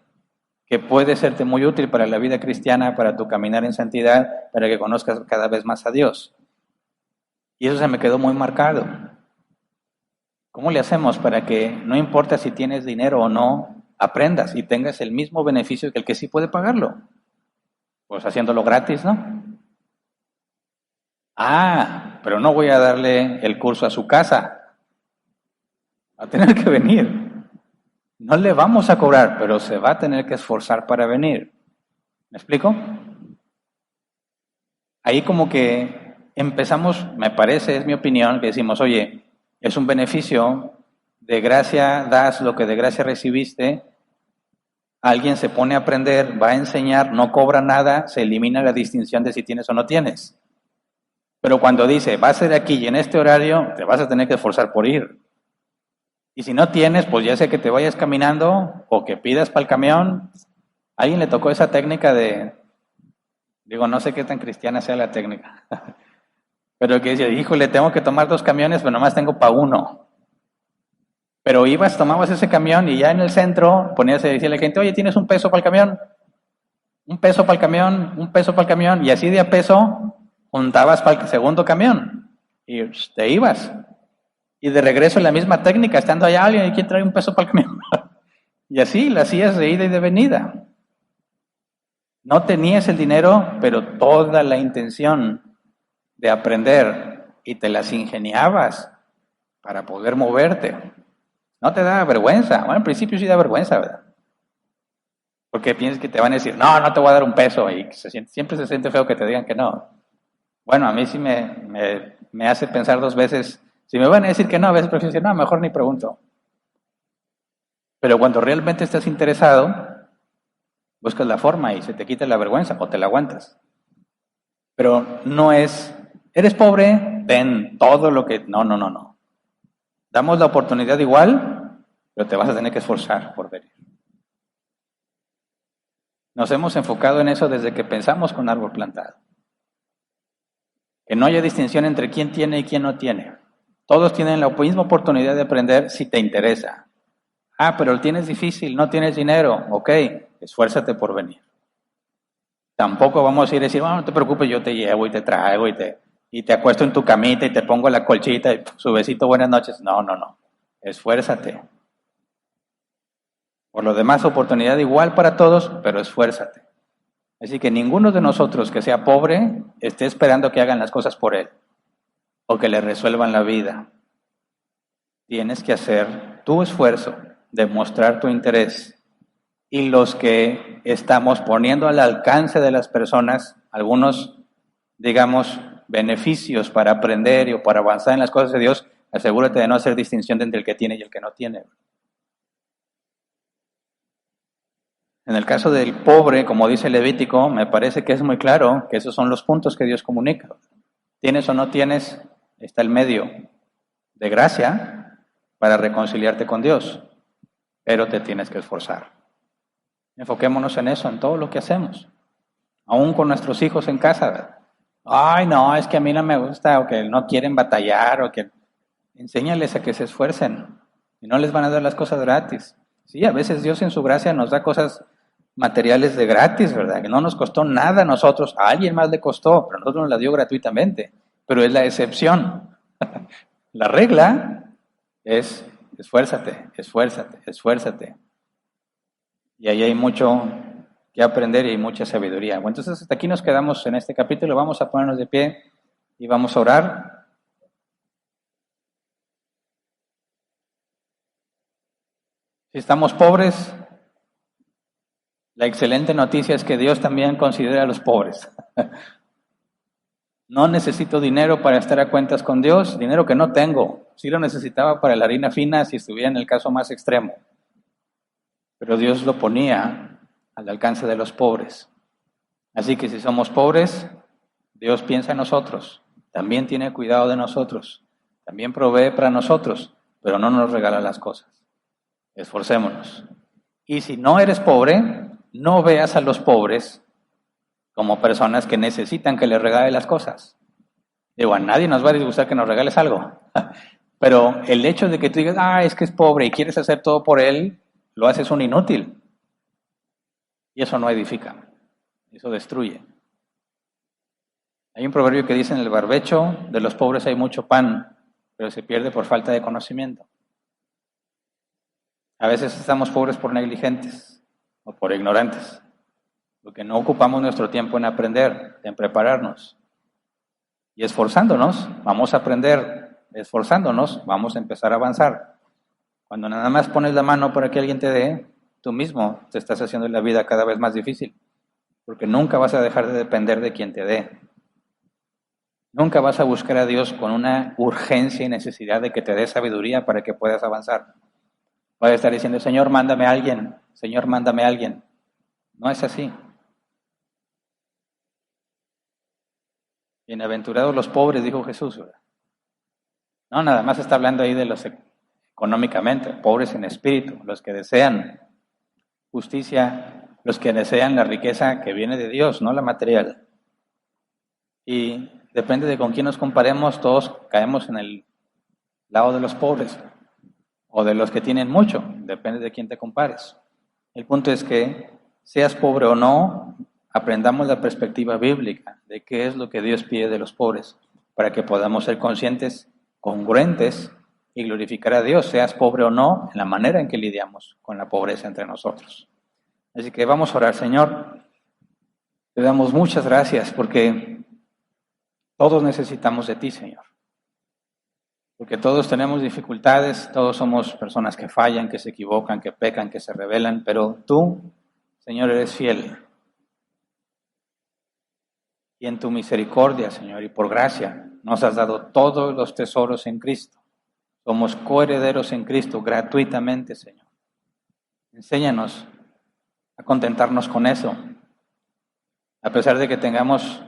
que puede serte muy útil para la vida cristiana, para tu caminar en santidad, para que conozcas cada vez más a Dios. Y eso se me quedó muy marcado. ¿Cómo le hacemos para que no importa si tienes dinero o no, aprendas y tengas el mismo beneficio que el que sí puede pagarlo? Pues haciéndolo gratis, ¿no? Ah, pero no voy a darle el curso a su casa. Va a tener que venir. No le vamos a cobrar, pero se va a tener que esforzar para venir. ¿Me explico? Ahí como que empezamos, me parece, es mi opinión, que decimos, oye, es un beneficio, de gracia das lo que de gracia recibiste, alguien se pone a aprender, va a enseñar, no cobra nada, se elimina la distinción de si tienes o no tienes. Pero cuando dice, va a ser aquí y en este horario, te vas a tener que esforzar por ir. Y si no tienes, pues ya sea que te vayas caminando o que pidas para el camión. ¿A alguien le tocó esa técnica de, digo, no sé qué tan cristiana sea la técnica, pero que dice, híjole, tengo que tomar 2 camiones, pero nomás tengo para uno. Pero ibas, tomabas ese camión y ya en el centro ponías a decirle a la gente, oye, ¿tienes un peso para el camión? Un peso para el camión, un peso para el camión, y así de a peso juntabas para el segundo camión y te ibas. Y de regreso la misma técnica, estando allá alguien, ¿y quién trae un peso para el camión? Y así la hacías de ida y de venida. No tenías el dinero, pero toda la intención de aprender y te las ingeniabas para poder moverte. No te da vergüenza. Bueno, al principio sí da vergüenza, ¿verdad? Porque piensas que te van a decir, no, no te voy a dar un peso, y siempre se siente feo que te digan que no. Bueno, a mí sí me hace pensar dos veces. Si me van a decir que no, a veces prefiero decir, no, mejor ni pregunto. Pero cuando realmente estás interesado, buscas la forma y se te quita la vergüenza o te la aguantas. Pero no es, eres pobre, ten todo lo que... No, no, no, no. Damos la oportunidad igual, pero te vas a tener que esforzar por venir. Nos hemos enfocado en eso desde que pensamos con árbol plantado. Que no haya distinción entre quién tiene y quién no tiene. Todos tienen la misma oportunidad de aprender si te interesa. Ah, pero lo tienes difícil, no tienes dinero. Ok, esfuérzate por venir. Tampoco vamos a ir a decir, bueno, no te preocupes, yo te llevo y te traigo y te acuesto en tu camita y te pongo la colchita y su besito, buenas noches. No, no, no. Esfuérzate. Por lo demás, oportunidad igual para todos, pero esfuérzate. Así que ninguno de nosotros que sea pobre esté esperando que hagan las cosas por él o que le resuelvan la vida. Tienes que hacer tu esfuerzo, demostrar tu interés. Y los que estamos poniendo al alcance de las personas algunos, digamos, beneficios para aprender o para avanzar en las cosas de Dios, asegúrate de no hacer distinción entre el que tiene y el que no tiene. En el caso del pobre, como dice Levítico, me parece que es muy claro que esos son los puntos que Dios comunica. Tienes o no tienes, está el medio de gracia para reconciliarte con Dios, pero te tienes que esforzar. Enfoquémonos en eso, en todo lo que hacemos, aún con nuestros hijos en casa. Ay, no, es que a mí no me gusta, o que no quieren batallar, o que enséñales a que se esfuercen, y no les van a dar las cosas gratis. Sí, a veces Dios en su gracia nos da cosas materiales de gratis, ¿verdad? Que no nos costó nada a nosotros, a alguien más le costó, pero a nosotros nos la dio gratuitamente, pero es la excepción. La regla es esfuérzate, esfuérzate, esfuérzate. Y ahí hay mucho que aprender y hay mucha sabiduría. Bueno, entonces hasta aquí nos quedamos en este capítulo, vamos a ponernos de pie y vamos a orar. Si estamos pobres, la excelente noticia es que Dios también considera a los pobres. No necesito dinero para estar a cuentas con Dios, dinero que no tengo. Sí lo necesitaba para la harina fina si estuviera en el caso más extremo. Pero Dios lo ponía al alcance de los pobres. Así que si somos pobres, Dios piensa en nosotros, también tiene cuidado de nosotros, también provee para nosotros, pero no nos regala las cosas. Esforcémonos. Y si no eres pobre, no veas a los pobres como personas que necesitan que les regale las cosas. Digo, a nadie nos va a disgustar que nos regales algo. Pero el hecho de que tú digas, es que es pobre y quieres hacer todo por él, lo haces un inútil. Y eso no edifica, eso destruye. Hay un proverbio que dice: en el barbecho de los pobres hay mucho pan, pero se pierde por falta de conocimiento. A veces estamos pobres por negligentes o por ignorantes, porque no ocupamos nuestro tiempo en aprender, en prepararnos. Y esforzándonos, vamos a aprender. Esforzándonos, vamos a empezar a avanzar. Cuando nada más pones la mano para que alguien te dé, tú mismo te estás haciendo la vida cada vez más difícil, porque nunca vas a dejar de depender de quien te dé. Nunca vas a buscar a Dios con una urgencia y necesidad de que te dé sabiduría para que puedas avanzar. Vas a estar diciendo, Señor, mándame a alguien, Señor, mándame a alguien. No es así. Bienaventurados los pobres, dijo Jesús. No, nada más está hablando ahí de los económicamente, pobres en espíritu, los que desean justicia, los que desean la riqueza que viene de Dios, no la material. Y depende de con quién nos comparemos, todos caemos en el lado de los pobres. o de los que tienen mucho, depende de quién te compares. El punto es que, seas pobre o no, aprendamos la perspectiva bíblica de qué es lo que Dios pide de los pobres, para que podamos ser conscientes, congruentes y glorificar a Dios, seas pobre o no, en la manera en que lidiamos con la pobreza entre nosotros. Así que vamos a orar. Señor, te damos muchas gracias porque todos necesitamos de ti, Señor. Porque todos tenemos dificultades, todos somos personas que fallan, que se equivocan, que pecan, que se rebelan, pero tú, Señor, eres fiel. Y en tu misericordia, Señor, y por gracia, nos has dado todos los tesoros en Cristo. Somos coherederos en Cristo gratuitamente, Señor. Enséñanos a contentarnos con eso. A pesar de que tengamos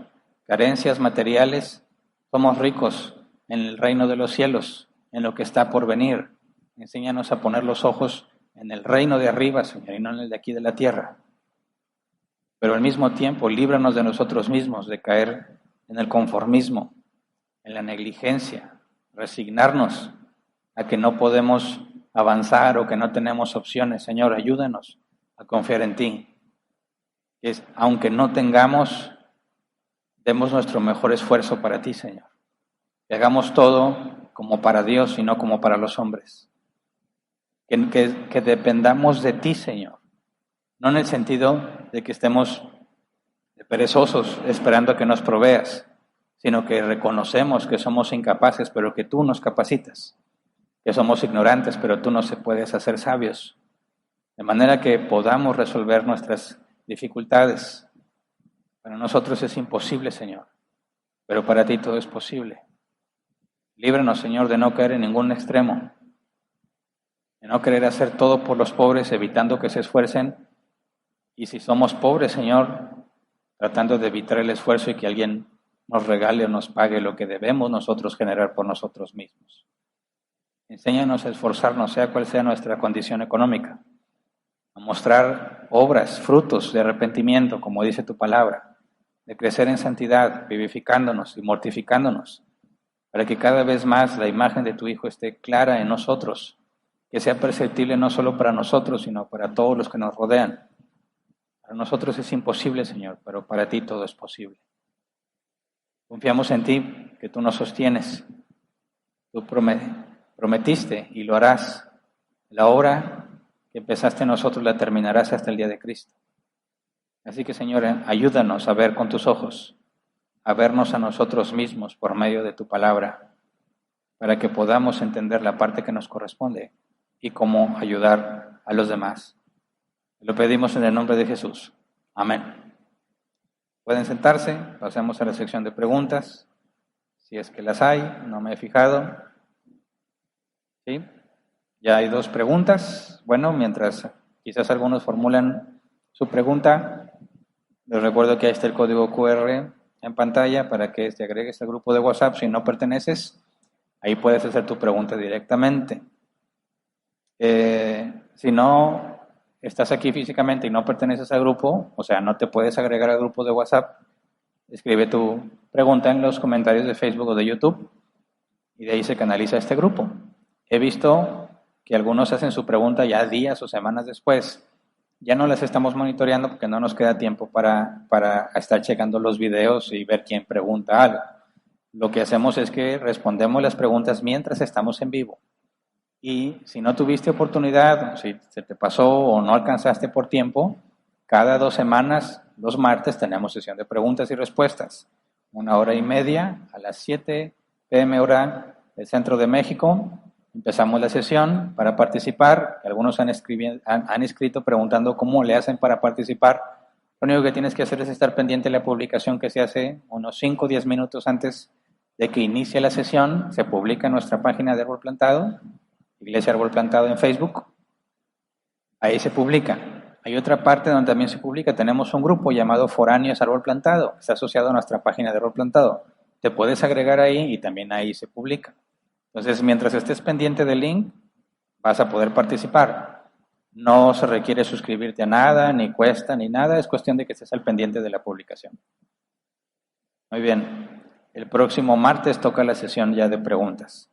carencias materiales, somos ricos en el reino de los cielos, en lo que está por venir. Enséñanos a poner los ojos en el reino de arriba, Señor, y no en el de aquí de la tierra. Pero al mismo tiempo, líbranos de nosotros mismos, de caer en el conformismo, en la negligencia, resignarnos a que no podemos avanzar o que no tenemos opciones. Señor, ayúdanos a confiar en ti. Aunque no tengamos, demos nuestro mejor esfuerzo para ti, Señor. Que hagamos todo como para Dios y no como para los hombres. Que dependamos de ti, Señor. No en el sentido de que estemos perezosos esperando que nos proveas, sino que reconocemos que somos incapaces, pero que tú nos capacitas. Que somos ignorantes, pero tú nos puedes hacer sabios. De manera que podamos resolver nuestras dificultades. Para nosotros es imposible, Señor, pero para ti todo es posible. Líbranos, Señor, de no caer en ningún extremo, de no querer hacer todo por los pobres, evitando que se esfuercen, y si somos pobres, Señor, tratando de evitar el esfuerzo y que alguien nos regale o nos pague lo que debemos nosotros generar por nosotros mismos. Enséñanos a esforzarnos, sea cual sea nuestra condición económica, a mostrar obras, frutos de arrepentimiento, como dice tu palabra, de crecer en santidad, vivificándonos y mortificándonos, para que cada vez más la imagen de tu Hijo esté clara en nosotros, que sea perceptible no solo para nosotros, sino para todos los que nos rodean. Para nosotros es imposible, Señor, pero para ti todo es posible. Confiamos en ti, que tú nos sostienes. Tú prometiste y lo harás. La obra que empezaste en nosotros la terminarás hasta el día de Cristo. Así que, Señor, ayúdanos a ver con tus ojos, a vernos a nosotros mismos por medio de tu palabra, para que podamos entender la parte que nos corresponde y cómo ayudar a los demás. Lo pedimos en el nombre de Jesús. Amén. Pueden sentarse, pasemos a la sección de preguntas, si es que las hay, no me he fijado. ¿Sí? Ya hay 2 preguntas. Bueno, mientras quizás algunos formulan su pregunta, les recuerdo que ahí está el código QR en pantalla para que te agregues al grupo de WhatsApp. Si no perteneces, ahí puedes hacer tu pregunta directamente. Si no estás aquí físicamente y no perteneces al grupo, o sea, no te puedes agregar al grupo de WhatsApp, escribe tu pregunta en los comentarios de Facebook o de YouTube y de ahí se canaliza este grupo. He visto que algunos hacen su pregunta ya días o semanas después. Ya no las estamos monitoreando porque no nos queda tiempo para estar checando los videos y ver quién pregunta algo. Lo que hacemos es que respondemos las preguntas mientras estamos en vivo. Y si no tuviste oportunidad, si se te pasó o no alcanzaste por tiempo, cada 2 semanas, los martes, tenemos sesión de preguntas y respuestas. 1h30 a las 7 p.m. hora del Centro de México. Empezamos la sesión para participar. Algunos han escrito preguntando cómo le hacen para participar. Lo único que tienes que hacer es estar pendiente de la publicación que se hace unos 5 o 10 minutos antes de que inicie la sesión. Se publica en nuestra página de Árbol Plantado, Iglesia Árbol Plantado en Facebook. Ahí se publica. Hay otra parte donde también se publica. Tenemos un grupo llamado Foráneos Árbol Plantado. Está asociado a nuestra página de Árbol Plantado. Te puedes agregar ahí y también ahí se publica. Entonces, mientras estés pendiente del link, vas a poder participar. No se requiere suscribirte a nada, ni cuesta, ni nada. Es cuestión de que estés al pendiente de la publicación. Muy bien. El próximo martes toca la sesión ya de preguntas.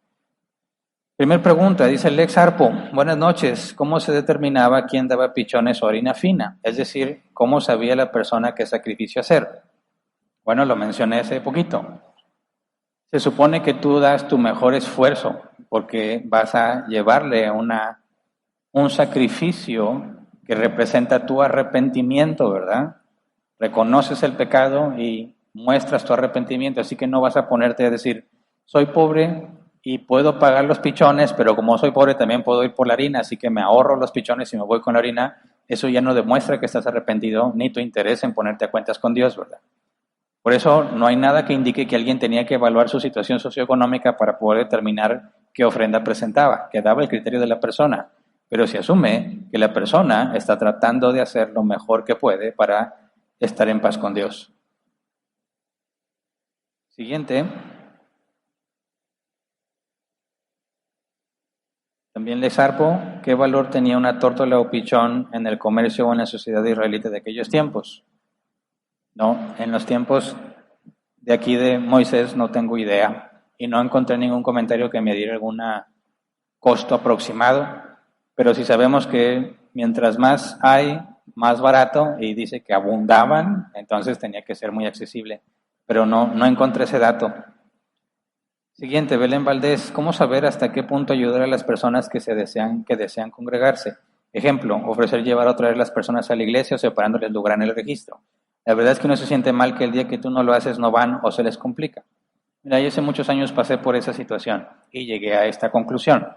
Primer pregunta, dice Lex Arpo, buenas noches, ¿cómo se determinaba quién daba pichones o harina fina? Es decir, ¿cómo sabía la persona qué sacrificio hacer? Bueno, lo mencioné hace poquito. Se supone que tú das tu mejor esfuerzo porque vas a llevarle un sacrificio que representa tu arrepentimiento, ¿verdad? Reconoces el pecado y muestras tu arrepentimiento, así que no vas a ponerte a decir, soy pobre y puedo pagar los pichones, pero como soy pobre también puedo ir por la harina, así que me ahorro los pichones y me voy con la harina. Eso ya no demuestra que estás arrepentido ni tu interés en ponerte a cuentas con Dios, ¿verdad? Por eso no hay nada que indique que alguien tenía que evaluar su situación socioeconómica para poder determinar qué ofrenda presentaba, quedaba el criterio de la persona. Pero se asume que la persona está tratando de hacer lo mejor que puede para estar en paz con Dios. Siguiente. También les zarpo, ¿qué valor tenía una tórtola o pichón en el comercio o en la sociedad israelita de aquellos tiempos? No, en los tiempos de aquí de Moisés no tengo idea y no encontré ningún comentario que me diera algún costo aproximado, pero si sabemos que mientras más hay, más barato, y dice que abundaban, entonces tenía que ser muy accesible, pero no encontré ese dato. Siguiente, Belén Valdés, ¿cómo saber hasta qué punto ayudar a las personas que desean congregarse? Ejemplo, ofrecer llevar otra vez las personas a la iglesia o separándoles lugar en el registro. La verdad es que uno se siente mal que el día que tú no lo haces no van o se les complica. Mira, yo hace muchos años pasé por esa situación y llegué a esta conclusión.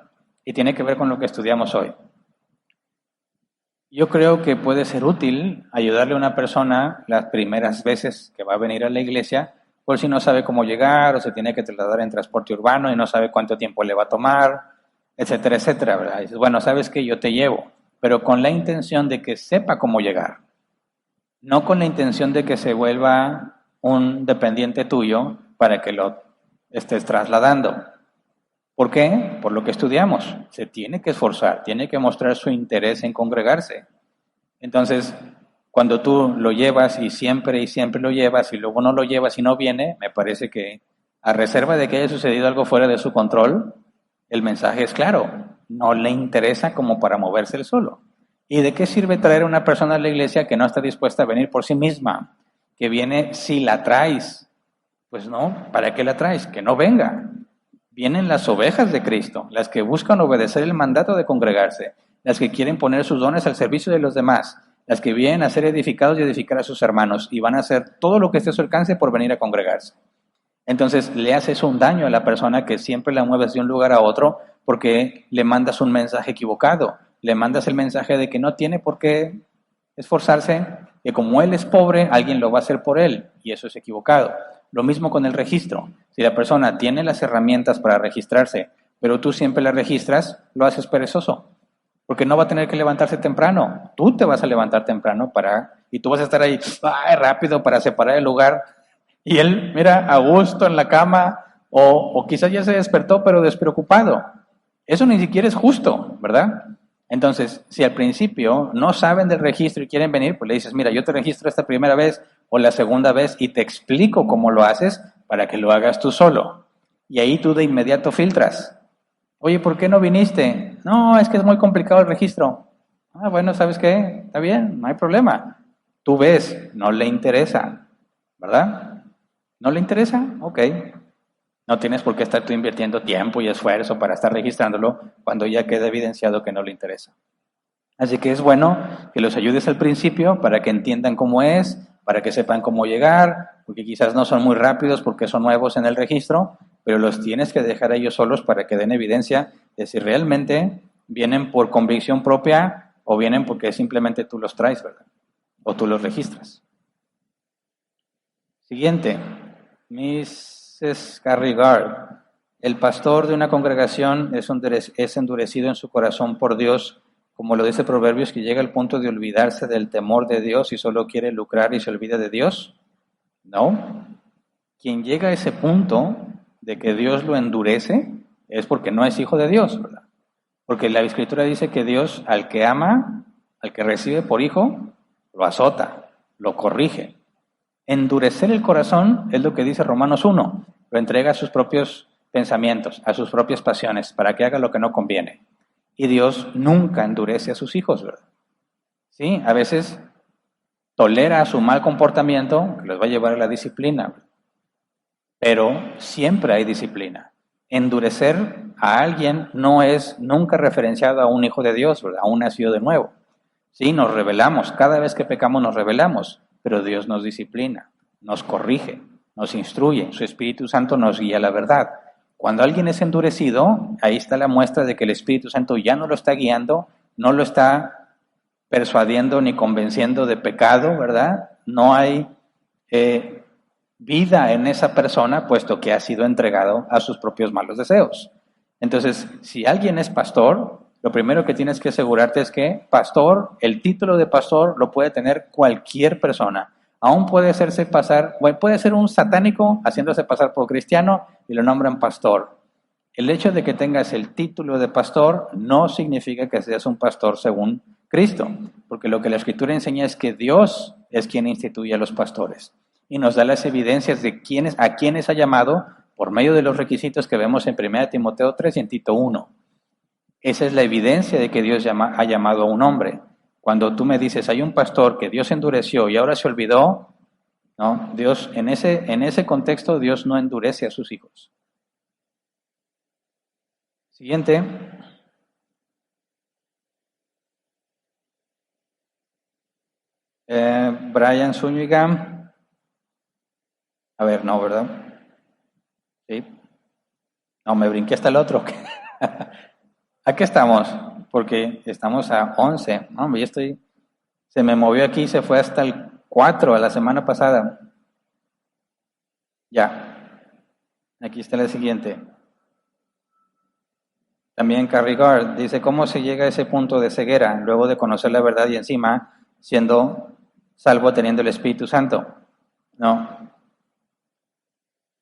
Y tiene que ver con lo que estudiamos hoy. Yo creo que puede ser útil ayudarle a una persona las primeras veces que va a venir a la iglesia, por si no sabe cómo llegar o se tiene que trasladar en transporte urbano y no sabe cuánto tiempo le va a tomar, etcétera, etcétera, ¿verdad? Y dices, bueno, ¿sabes qué? Yo te llevo, pero con la intención de que sepa cómo llegar, no con la intención de que se vuelva un dependiente tuyo para que lo estés trasladando. ¿Por qué? Por lo que estudiamos. Se tiene que esforzar, tiene que mostrar su interés en congregarse. Entonces, cuando tú lo llevas y siempre lo llevas y luego no lo llevas y no viene, me parece que a reserva de que haya sucedido algo fuera de su control, el mensaje es claro, no le interesa como para moverse él solo. ¿Y de qué sirve traer a una persona a la iglesia que no está dispuesta a venir por sí misma? Que viene si la traes. Pues no, ¿para qué la traes? Que no venga. Vienen las ovejas de Cristo, las que buscan obedecer el mandato de congregarse, las que quieren poner sus dones al servicio de los demás, las que vienen a ser edificados y edificar a sus hermanos y van a hacer todo lo que esté a su alcance por venir a congregarse. Entonces le haces un daño a la persona que siempre la mueves de un lugar a otro porque le mandas un mensaje equivocado, le mandas el mensaje de que no tiene por qué esforzarse, que como él es pobre, alguien lo va a hacer por él, y eso es equivocado. Lo mismo con el registro. Si la persona tiene las herramientas para registrarse, pero tú siempre la registras, lo haces perezoso, porque no va a tener que levantarse temprano. Tú te vas a levantar temprano y tú vas a estar ahí rápido para separar el lugar, y él, mira, a gusto en la cama, o quizás ya se despertó, pero despreocupado. Eso ni siquiera es justo, ¿verdad? Entonces, si al principio no saben del registro y quieren venir, pues le dices, mira, yo te registro esta primera vez o la segunda vez y te explico cómo lo haces para que lo hagas tú solo. Y ahí tú de inmediato filtras. Oye, ¿por qué no viniste? No, es que es muy complicado el registro. Ah, bueno, ¿sabes qué? Está bien, no hay problema. Tú ves, no le interesa, ¿verdad? ¿No le interesa? Ok. No tienes por qué estar tú invirtiendo tiempo y esfuerzo para estar registrándolo cuando ya queda evidenciado que no le interesa. Así que es bueno que los ayudes al principio para que entiendan cómo es, para que sepan cómo llegar, porque quizás no son muy rápidos porque son nuevos en el registro, pero los tienes que dejar a ellos solos para que den evidencia de si realmente vienen por convicción propia o vienen porque simplemente tú los traes, ¿verdad? O tú los registras. Siguiente. Mrs. Carrigard. El pastor de una congregación es endurecido en su corazón por Dios, como lo dice Proverbios, que llega al punto de olvidarse del temor de Dios y solo quiere lucrar y se olvida de Dios. No. Quien llega a ese punto de que Dios lo endurece es porque no es hijo de Dios, ¿verdad? Porque la Escritura dice que Dios al que ama, al que recibe por hijo, lo azota, lo corrige. Endurecer el corazón es lo que dice Romanos 1, lo entrega a sus propios pensamientos, a sus propias pasiones, para que haga lo que no conviene. Y Dios nunca endurece a sus hijos, ¿verdad? Sí, a veces tolera su mal comportamiento, que los va a llevar a la disciplina, pero siempre hay disciplina. Endurecer a alguien no es nunca referenciado a un hijo de Dios, ¿verdad? A un nacido de nuevo. Sí, nos rebelamos, cada vez que pecamos nos rebelamos, pero Dios nos disciplina, nos corrige, nos instruye, su Espíritu Santo nos guía a la verdad. Cuando alguien es endurecido, ahí está la muestra de que el Espíritu Santo ya no lo está guiando, no lo está persuadiendo ni convenciendo de pecado, ¿verdad? No hay vida en esa persona, puesto que ha sido entregado a sus propios malos deseos. Entonces, si alguien es pastor, lo primero que tienes que asegurarte es que pastor, el título de pastor lo puede tener cualquier persona. Aún puede hacerse pasar, puede ser un satánico haciéndose pasar por cristiano y lo nombran pastor. El hecho de que tengas el título de pastor no significa que seas un pastor según Cristo, porque lo que la Escritura enseña es que Dios es quien instituye a los pastores y nos da las evidencias de a quienes ha llamado por medio de los requisitos que vemos en 1 Timoteo 3 y en Tito 1. Esa es la evidencia de que Dios ha llamado a un hombre. Cuando tú me dices, hay un pastor que Dios endureció y ahora se olvidó, ¿no? Dios, en ese contexto, Dios no endurece a sus hijos. Siguiente. Brian Zúñiga. A ver, no, ¿verdad? Sí. No, me brinqué hasta el otro. Aquí estamos, porque estamos a 11. No, se me movió aquí, se fue hasta el 4 a la semana pasada. Ya. Aquí está la siguiente. También Carrigard dice, ¿cómo se llega a ese punto de ceguera luego de conocer la verdad y encima siendo salvo teniendo el Espíritu Santo? No.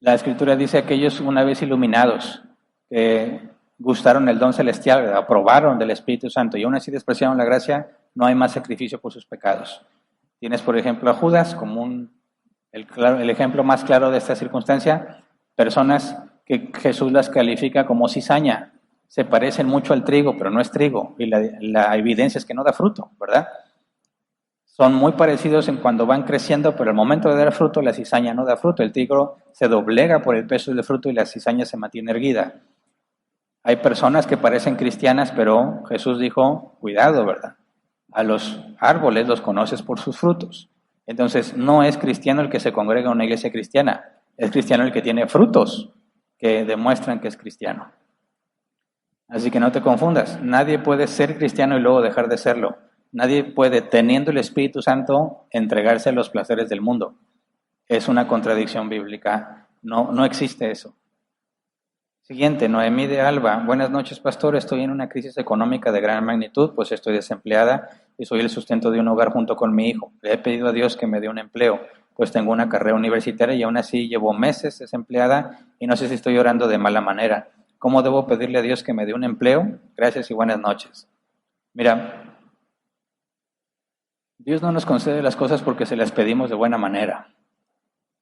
La Escritura dice aquellos una vez iluminados, que gustaron el don celestial, aprobaron del Espíritu Santo y aún así despreciaron la gracia, no hay más sacrificio por sus pecados. Tienes, por ejemplo, a Judas como el ejemplo más claro de esta circunstancia, personas que Jesús las califica como cizaña, se parecen mucho al trigo, pero no es trigo, y la evidencia es que no da fruto, ¿verdad? Son muy parecidos en cuando van creciendo, pero al momento de dar fruto, la cizaña no da fruto. El trigo se doblega por el peso del fruto y la cizaña se mantiene erguida. Hay personas que parecen cristianas, pero Jesús dijo, cuidado, ¿verdad? A los árboles los conoces por sus frutos. Entonces, no es cristiano el que se congrega en una iglesia cristiana, es cristiano el que tiene frutos que demuestran que es cristiano. Así que no te confundas, nadie puede ser cristiano y luego dejar de serlo. Nadie puede, teniendo el Espíritu Santo, entregarse a los placeres del mundo. Es una contradicción bíblica, no existe eso. Siguiente, Noemí de Alba. Buenas noches, pastor. Estoy en una crisis económica de gran magnitud, pues estoy desempleada y soy el sustento de un hogar junto con mi hijo. Le he pedido a Dios que me dé un empleo, pues tengo una carrera universitaria y aún así llevo meses desempleada y no sé si estoy orando de mala manera. ¿Cómo debo pedirle a Dios que me dé un empleo? Gracias y buenas noches. Mira, Dios no nos concede las cosas porque se las pedimos de buena manera.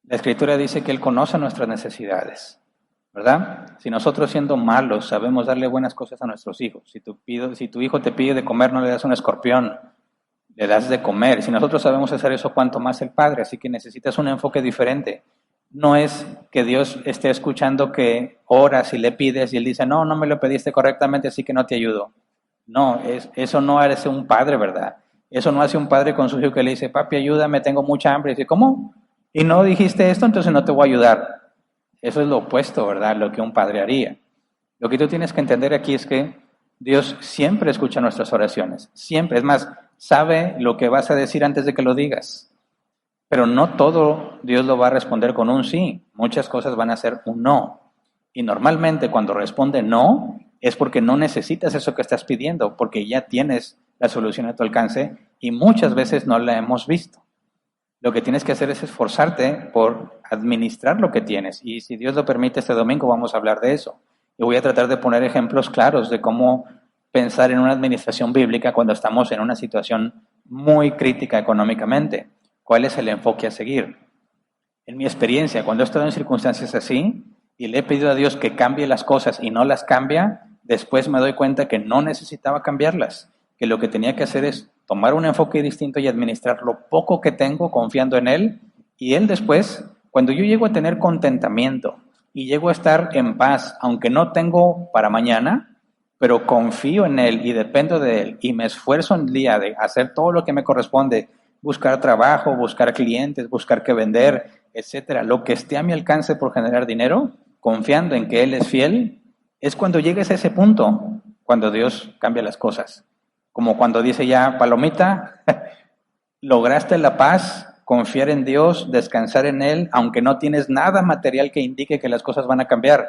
La Escritura dice que Él conoce nuestras necesidades, ¿verdad? Si nosotros siendo malos sabemos darle buenas cosas a nuestros hijos, si tu hijo te pide de comer, no le das un escorpión, le das de comer. Si nosotros sabemos hacer eso, cuanto más el Padre. Así que necesitas un enfoque diferente. No es que Dios esté escuchando que oras y le pides y Él dice, no me lo pediste correctamente, así que no te ayudo. No, eso no hace un padre, ¿verdad? Eso no hace un padre con su hijo que le dice, papi, ayúdame, tengo mucha hambre. Y dice, ¿cómo? ¿Y no dijiste esto? Entonces no te voy a ayudar. Eso es lo opuesto, ¿verdad? Lo que un padre haría. Lo que tú tienes que entender aquí es que Dios siempre escucha nuestras oraciones. Siempre. Es más, sabe lo que vas a decir antes de que lo digas. Pero no todo Dios lo va a responder con un sí. Muchas cosas van a ser un no. Y normalmente cuando responde no, es porque no necesitas eso que estás pidiendo, porque ya tienes la solución a tu alcance y muchas veces no la hemos visto. Lo que tienes que hacer es esforzarte por administrar lo que tienes. Y si Dios lo permite, este domingo vamos a hablar de eso. Y voy a tratar de poner ejemplos claros de cómo pensar en una administración bíblica cuando estamos en una situación muy crítica económicamente. ¿Cuál es el enfoque a seguir? En mi experiencia, cuando he estado en circunstancias así, y le he pedido a Dios que cambie las cosas y no las cambia, después me doy cuenta que no necesitaba cambiarlas, que lo que tenía que hacer es tomar un enfoque distinto y administrar lo poco que tengo confiando en Él, y Él después, cuando yo llego a tener contentamiento y llego a estar en paz, aunque no tengo para mañana, pero confío en Él y dependo de Él y me esfuerzo en el día de hacer todo lo que me corresponde, buscar trabajo, buscar clientes, buscar qué vender, etcétera, lo que esté a mi alcance por generar dinero, confiando en que Él es fiel, es cuando llegues a ese punto, cuando Dios cambia las cosas. Como cuando dice ya, palomita, lograste la paz, confiar en Dios, descansar en Él, aunque no tienes nada material que indique que las cosas van a cambiar.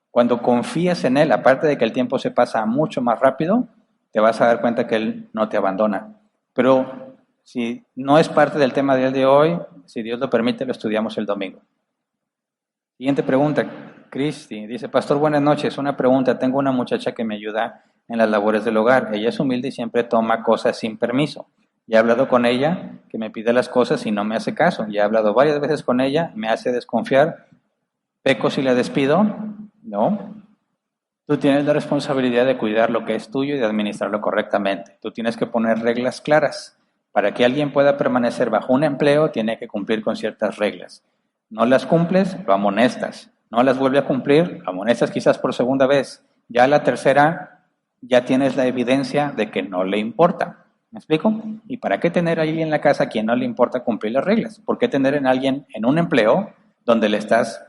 Cuando confías en Él, aparte de que el tiempo se pasa mucho más rápido, te vas a dar cuenta que Él no te abandona. Pero si no es parte del tema del día de hoy, si Dios lo permite, lo estudiamos el domingo. Siguiente pregunta, Cristi. Dice, Pastor, buenas noches. Una pregunta, tengo una muchacha que me ayuda en las labores del hogar. Ella es humilde y siempre toma cosas sin permiso. Ya he hablado con ella, que me pide las cosas y no me hace caso. Ya he hablado varias veces con ella, me hace desconfiar. ¿Peco si la despido? No. Tú tienes la responsabilidad de cuidar lo que es tuyo y de administrarlo correctamente. Tú tienes que poner reglas claras. Para que alguien pueda permanecer bajo un empleo, tiene que cumplir con ciertas reglas. No las cumples, lo amonestas. No las vuelve a cumplir, lo amonestas quizás por segunda vez. Ya la tercera, ya tienes la evidencia de que no le importa. ¿Me explico? ¿Y para qué tener a alguien en la casa a quien no le importa cumplir las reglas? ¿Por qué tener a alguien en un empleo donde le estás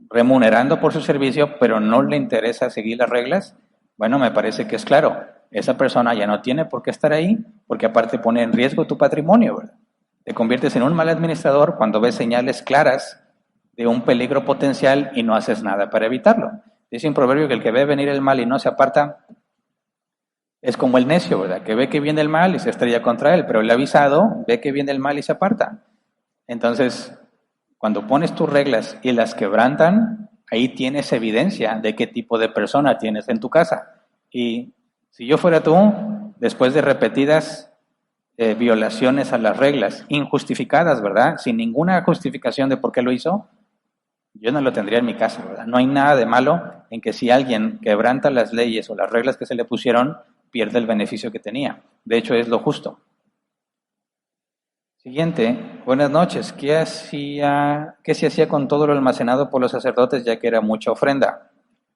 remunerando por su servicio, pero no le interesa seguir las reglas? Bueno, me parece que es claro. Esa persona ya no tiene por qué estar ahí, porque aparte pone en riesgo tu patrimonio, ¿verdad? Te conviertes en un mal administrador cuando ves señales claras de un peligro potencial y no haces nada para evitarlo. Dice un proverbio que el que ve venir el mal y no se aparta es como el necio, ¿verdad? Que ve que viene el mal y se estrella contra él, pero el avisado ve que viene el mal y se aparta. Entonces, cuando pones tus reglas y las quebrantan, ahí tienes evidencia de qué tipo de persona tienes en tu casa. Y si yo fuera tú, después de repetidas violaciones a las reglas, injustificadas, ¿verdad? Sin ninguna justificación de por qué lo hizo, yo no lo tendría en mi casa, ¿verdad? No hay nada de malo en que si alguien quebranta las leyes o las reglas que se le pusieron, pierde el beneficio que tenía. De hecho, es lo justo. Siguiente, buenas noches. ¿Qué se hacía con todo lo almacenado por los sacerdotes, ya que era mucha ofrenda?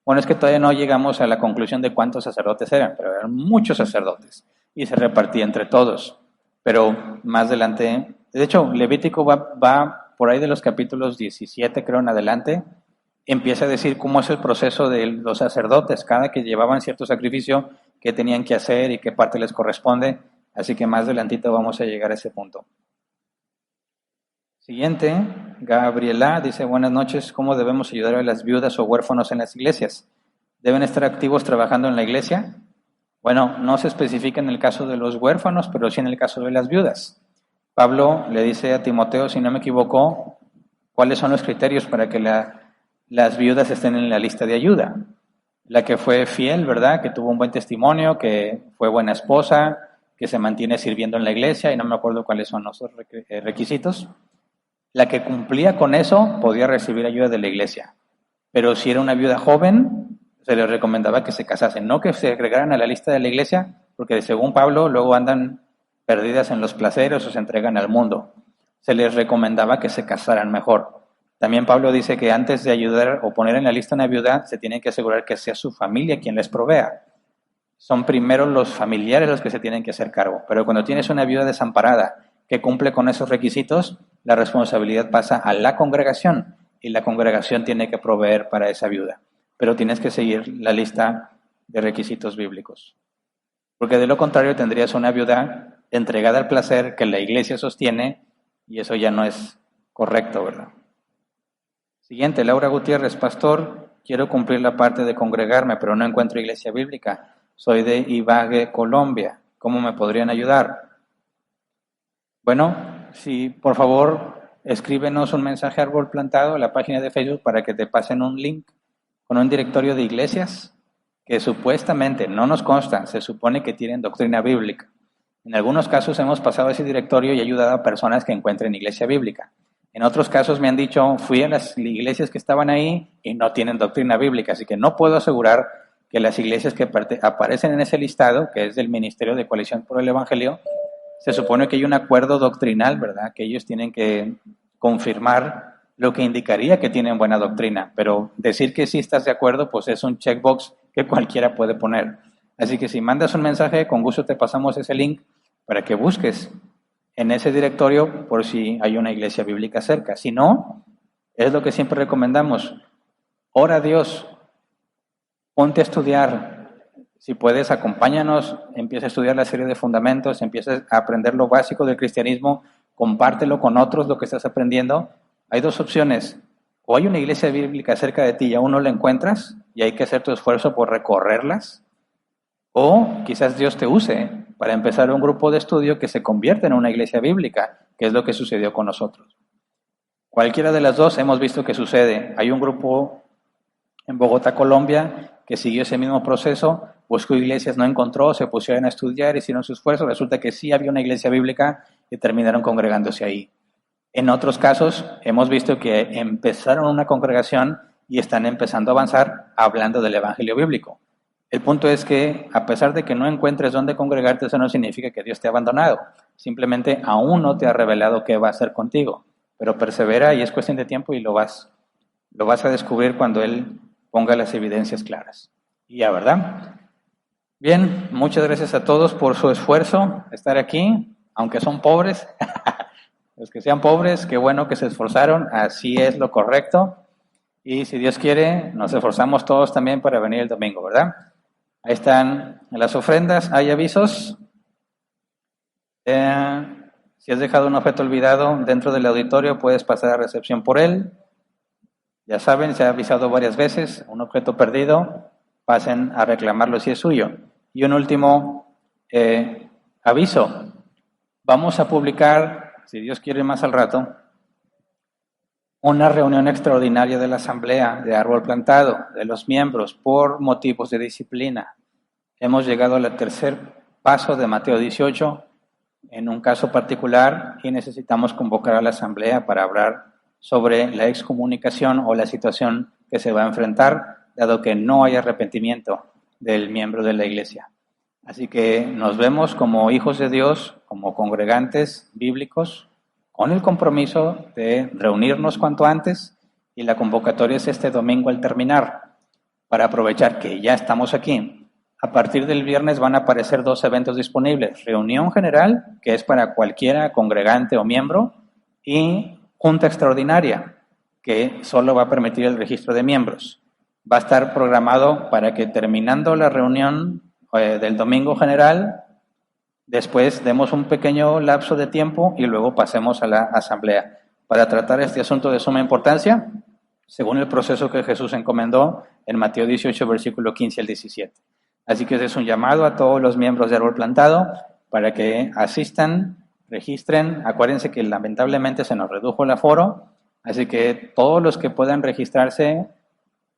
Bueno, es que todavía no llegamos a la conclusión de cuántos sacerdotes eran, pero eran muchos sacerdotes y se repartía entre todos. Pero más adelante, de hecho, Levítico va por ahí de los capítulos 17, creo, en adelante, empieza a decir cómo es el proceso de los sacerdotes, cada que llevaban cierto sacrificio, qué tenían que hacer y qué parte les corresponde. Así que más adelantito vamos a llegar a ese punto. Siguiente, Gabriela dice, buenas noches, ¿cómo debemos ayudar a las viudas o huérfanos en las iglesias? ¿Deben estar activos trabajando en la iglesia? Bueno, no se especifica en el caso de los huérfanos, pero sí en el caso de las viudas. Pablo le dice a Timoteo, si no me equivoco, ¿cuáles son los criterios para que las viudas estén en la lista de ayuda? La que fue fiel, ¿verdad? Que tuvo un buen testimonio, que fue buena esposa, que se mantiene sirviendo en la iglesia, y no me acuerdo cuáles son los requisitos. La que cumplía con eso podía recibir ayuda de la iglesia. Pero si era una viuda joven, se les recomendaba que se casasen. No que se agregaran a la lista de la iglesia, porque según Pablo luego andan perdidas en los placeres o se entregan al mundo. Se les recomendaba que se casaran mejor. También Pablo dice que antes de ayudar o poner en la lista una viuda, se tienen que asegurar que sea su familia quien les provea. Son primero los familiares los que se tienen que hacer cargo. Pero cuando tienes una viuda desamparada que cumple con esos requisitos, la responsabilidad pasa a la congregación y la congregación tiene que proveer para esa viuda. Pero tienes que seguir la lista de requisitos bíblicos. Porque de lo contrario tendrías una viuda entregada al placer que la iglesia sostiene y eso ya no es correcto, ¿verdad? Siguiente, Laura Gutiérrez, pastor, quiero cumplir la parte de congregarme, pero no encuentro iglesia bíblica. Soy de Ibagué, Colombia. ¿Cómo me podrían ayudar? Bueno, si por favor escríbenos un mensaje a Árbol Plantado a la página de Facebook para que te pasen un link con un directorio de iglesias que supuestamente, no nos consta, se supone que tienen doctrina bíblica. En algunos casos hemos pasado ese directorio y ayudado a personas que encuentren iglesia bíblica. En otros casos me han dicho, fui a las iglesias que estaban ahí y no tienen doctrina bíblica, así que no puedo asegurar que las iglesias que aparecen en ese listado, que es del Ministerio de Coalición por el Evangelio, se supone que hay un acuerdo doctrinal, ¿verdad? Que ellos tienen que confirmar lo que indicaría que tienen buena doctrina, pero decir que sí estás de acuerdo, pues es un checkbox que cualquiera puede poner. Así que si mandas un mensaje, con gusto te pasamos ese link para que busques en ese directorio por si hay una iglesia bíblica cerca. Si no, es lo que siempre recomendamos. Ora a Dios, ponte a estudiar. Si puedes, acompáñanos, empieza a estudiar la serie de fundamentos, empieza a aprender lo básico del cristianismo, compártelo con otros lo que estás aprendiendo. Hay dos opciones. O hay una iglesia bíblica cerca de ti y aún no la encuentras y hay que hacer tu esfuerzo por recorrerlas. O quizás Dios te use para empezar un grupo de estudio que se convierta en una iglesia bíblica, que es lo que sucedió con nosotros. Cualquiera de las dos hemos visto que sucede. Hay un grupo en Bogotá, Colombia, que siguió ese mismo proceso, buscó iglesias, no encontró, se pusieron a estudiar, hicieron su esfuerzo, resulta que sí había una iglesia bíblica y terminaron congregándose ahí. En otros casos hemos visto que empezaron una congregación y están empezando a avanzar hablando del evangelio bíblico. El punto es que a pesar de que no encuentres dónde congregarte, eso no significa que Dios te ha abandonado. Simplemente aún no te ha revelado qué va a hacer contigo. Pero persevera y es cuestión de tiempo y lo vas a descubrir cuando Él ponga las evidencias claras. Y ya, ¿verdad? Bien, muchas gracias a todos por su esfuerzo, estar aquí, aunque son pobres. Los que sean pobres, qué bueno que se esforzaron, así es lo correcto. Y si Dios quiere, nos esforzamos todos también para venir el domingo, ¿verdad? Ahí están las ofrendas, hay avisos. Si has dejado un objeto olvidado dentro del auditorio, puedes pasar a recepción por él. Ya saben, se ha avisado varias veces, un objeto perdido, pasen a reclamarlo si es suyo. Y un último aviso, vamos a publicar, si Dios quiere más al rato, una reunión extraordinaria de la Asamblea de Árbol Plantado, de los miembros, por motivos de disciplina. Hemos llegado al tercer paso de Mateo 18, en un caso particular, y necesitamos convocar a la Asamblea para hablar sobre la excomunicación o la situación que se va a enfrentar, dado que no hay arrepentimiento del miembro de la Iglesia. Así que nos vemos como hijos de Dios, como congregantes bíblicos, con el compromiso de reunirnos cuanto antes, y la convocatoria es este domingo al terminar, para aprovechar que ya estamos aquí. A partir del viernes van a aparecer dos eventos disponibles, reunión general, que es para cualquiera congregante o miembro, y junta extraordinaria, que solo va a permitir el registro de miembros. Va a estar programado para que terminando la reunión del domingo general, después demos un pequeño lapso de tiempo y luego pasemos a la asamblea para tratar este asunto de suma importancia, según el proceso que Jesús encomendó en Mateo 18, versículo 15 al 17. Así que ese es un llamado a todos los miembros de Árbol Plantado para que asistan, registren. Acuérdense que lamentablemente se nos redujo el aforo, así que todos los que puedan registrarse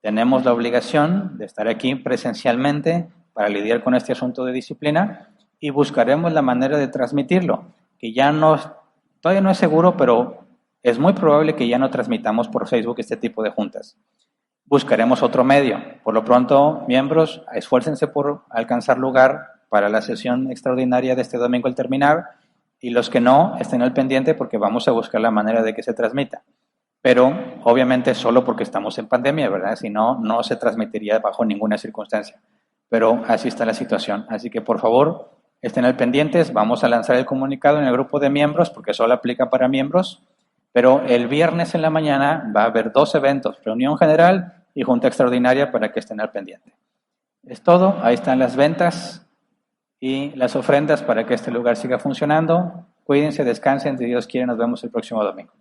tenemos la obligación de estar aquí presencialmente para lidiar con este asunto de disciplina y buscaremos la manera de transmitirlo, que todavía no es seguro, pero es muy probable que ya no transmitamos por Facebook este tipo de juntas. Buscaremos otro medio. Por lo pronto, miembros, esfuércense por alcanzar lugar para la sesión extraordinaria de este domingo al terminar, y los que no, estén al pendiente porque vamos a buscar la manera de que se transmita. Pero obviamente solo porque estamos en pandemia, ¿verdad? Si no, no se transmitiría bajo ninguna circunstancia. Pero así está la situación. Así que por favor, estén al pendientes. Vamos a lanzar el comunicado en el grupo de miembros porque solo aplica para miembros. Pero el viernes en la mañana va a haber dos eventos, reunión general y junta extraordinaria, para que estén al pendiente. Es todo, ahí están las ventas y las ofrendas para que este lugar siga funcionando. Cuídense, descansen, si Dios quiere nos vemos el próximo domingo.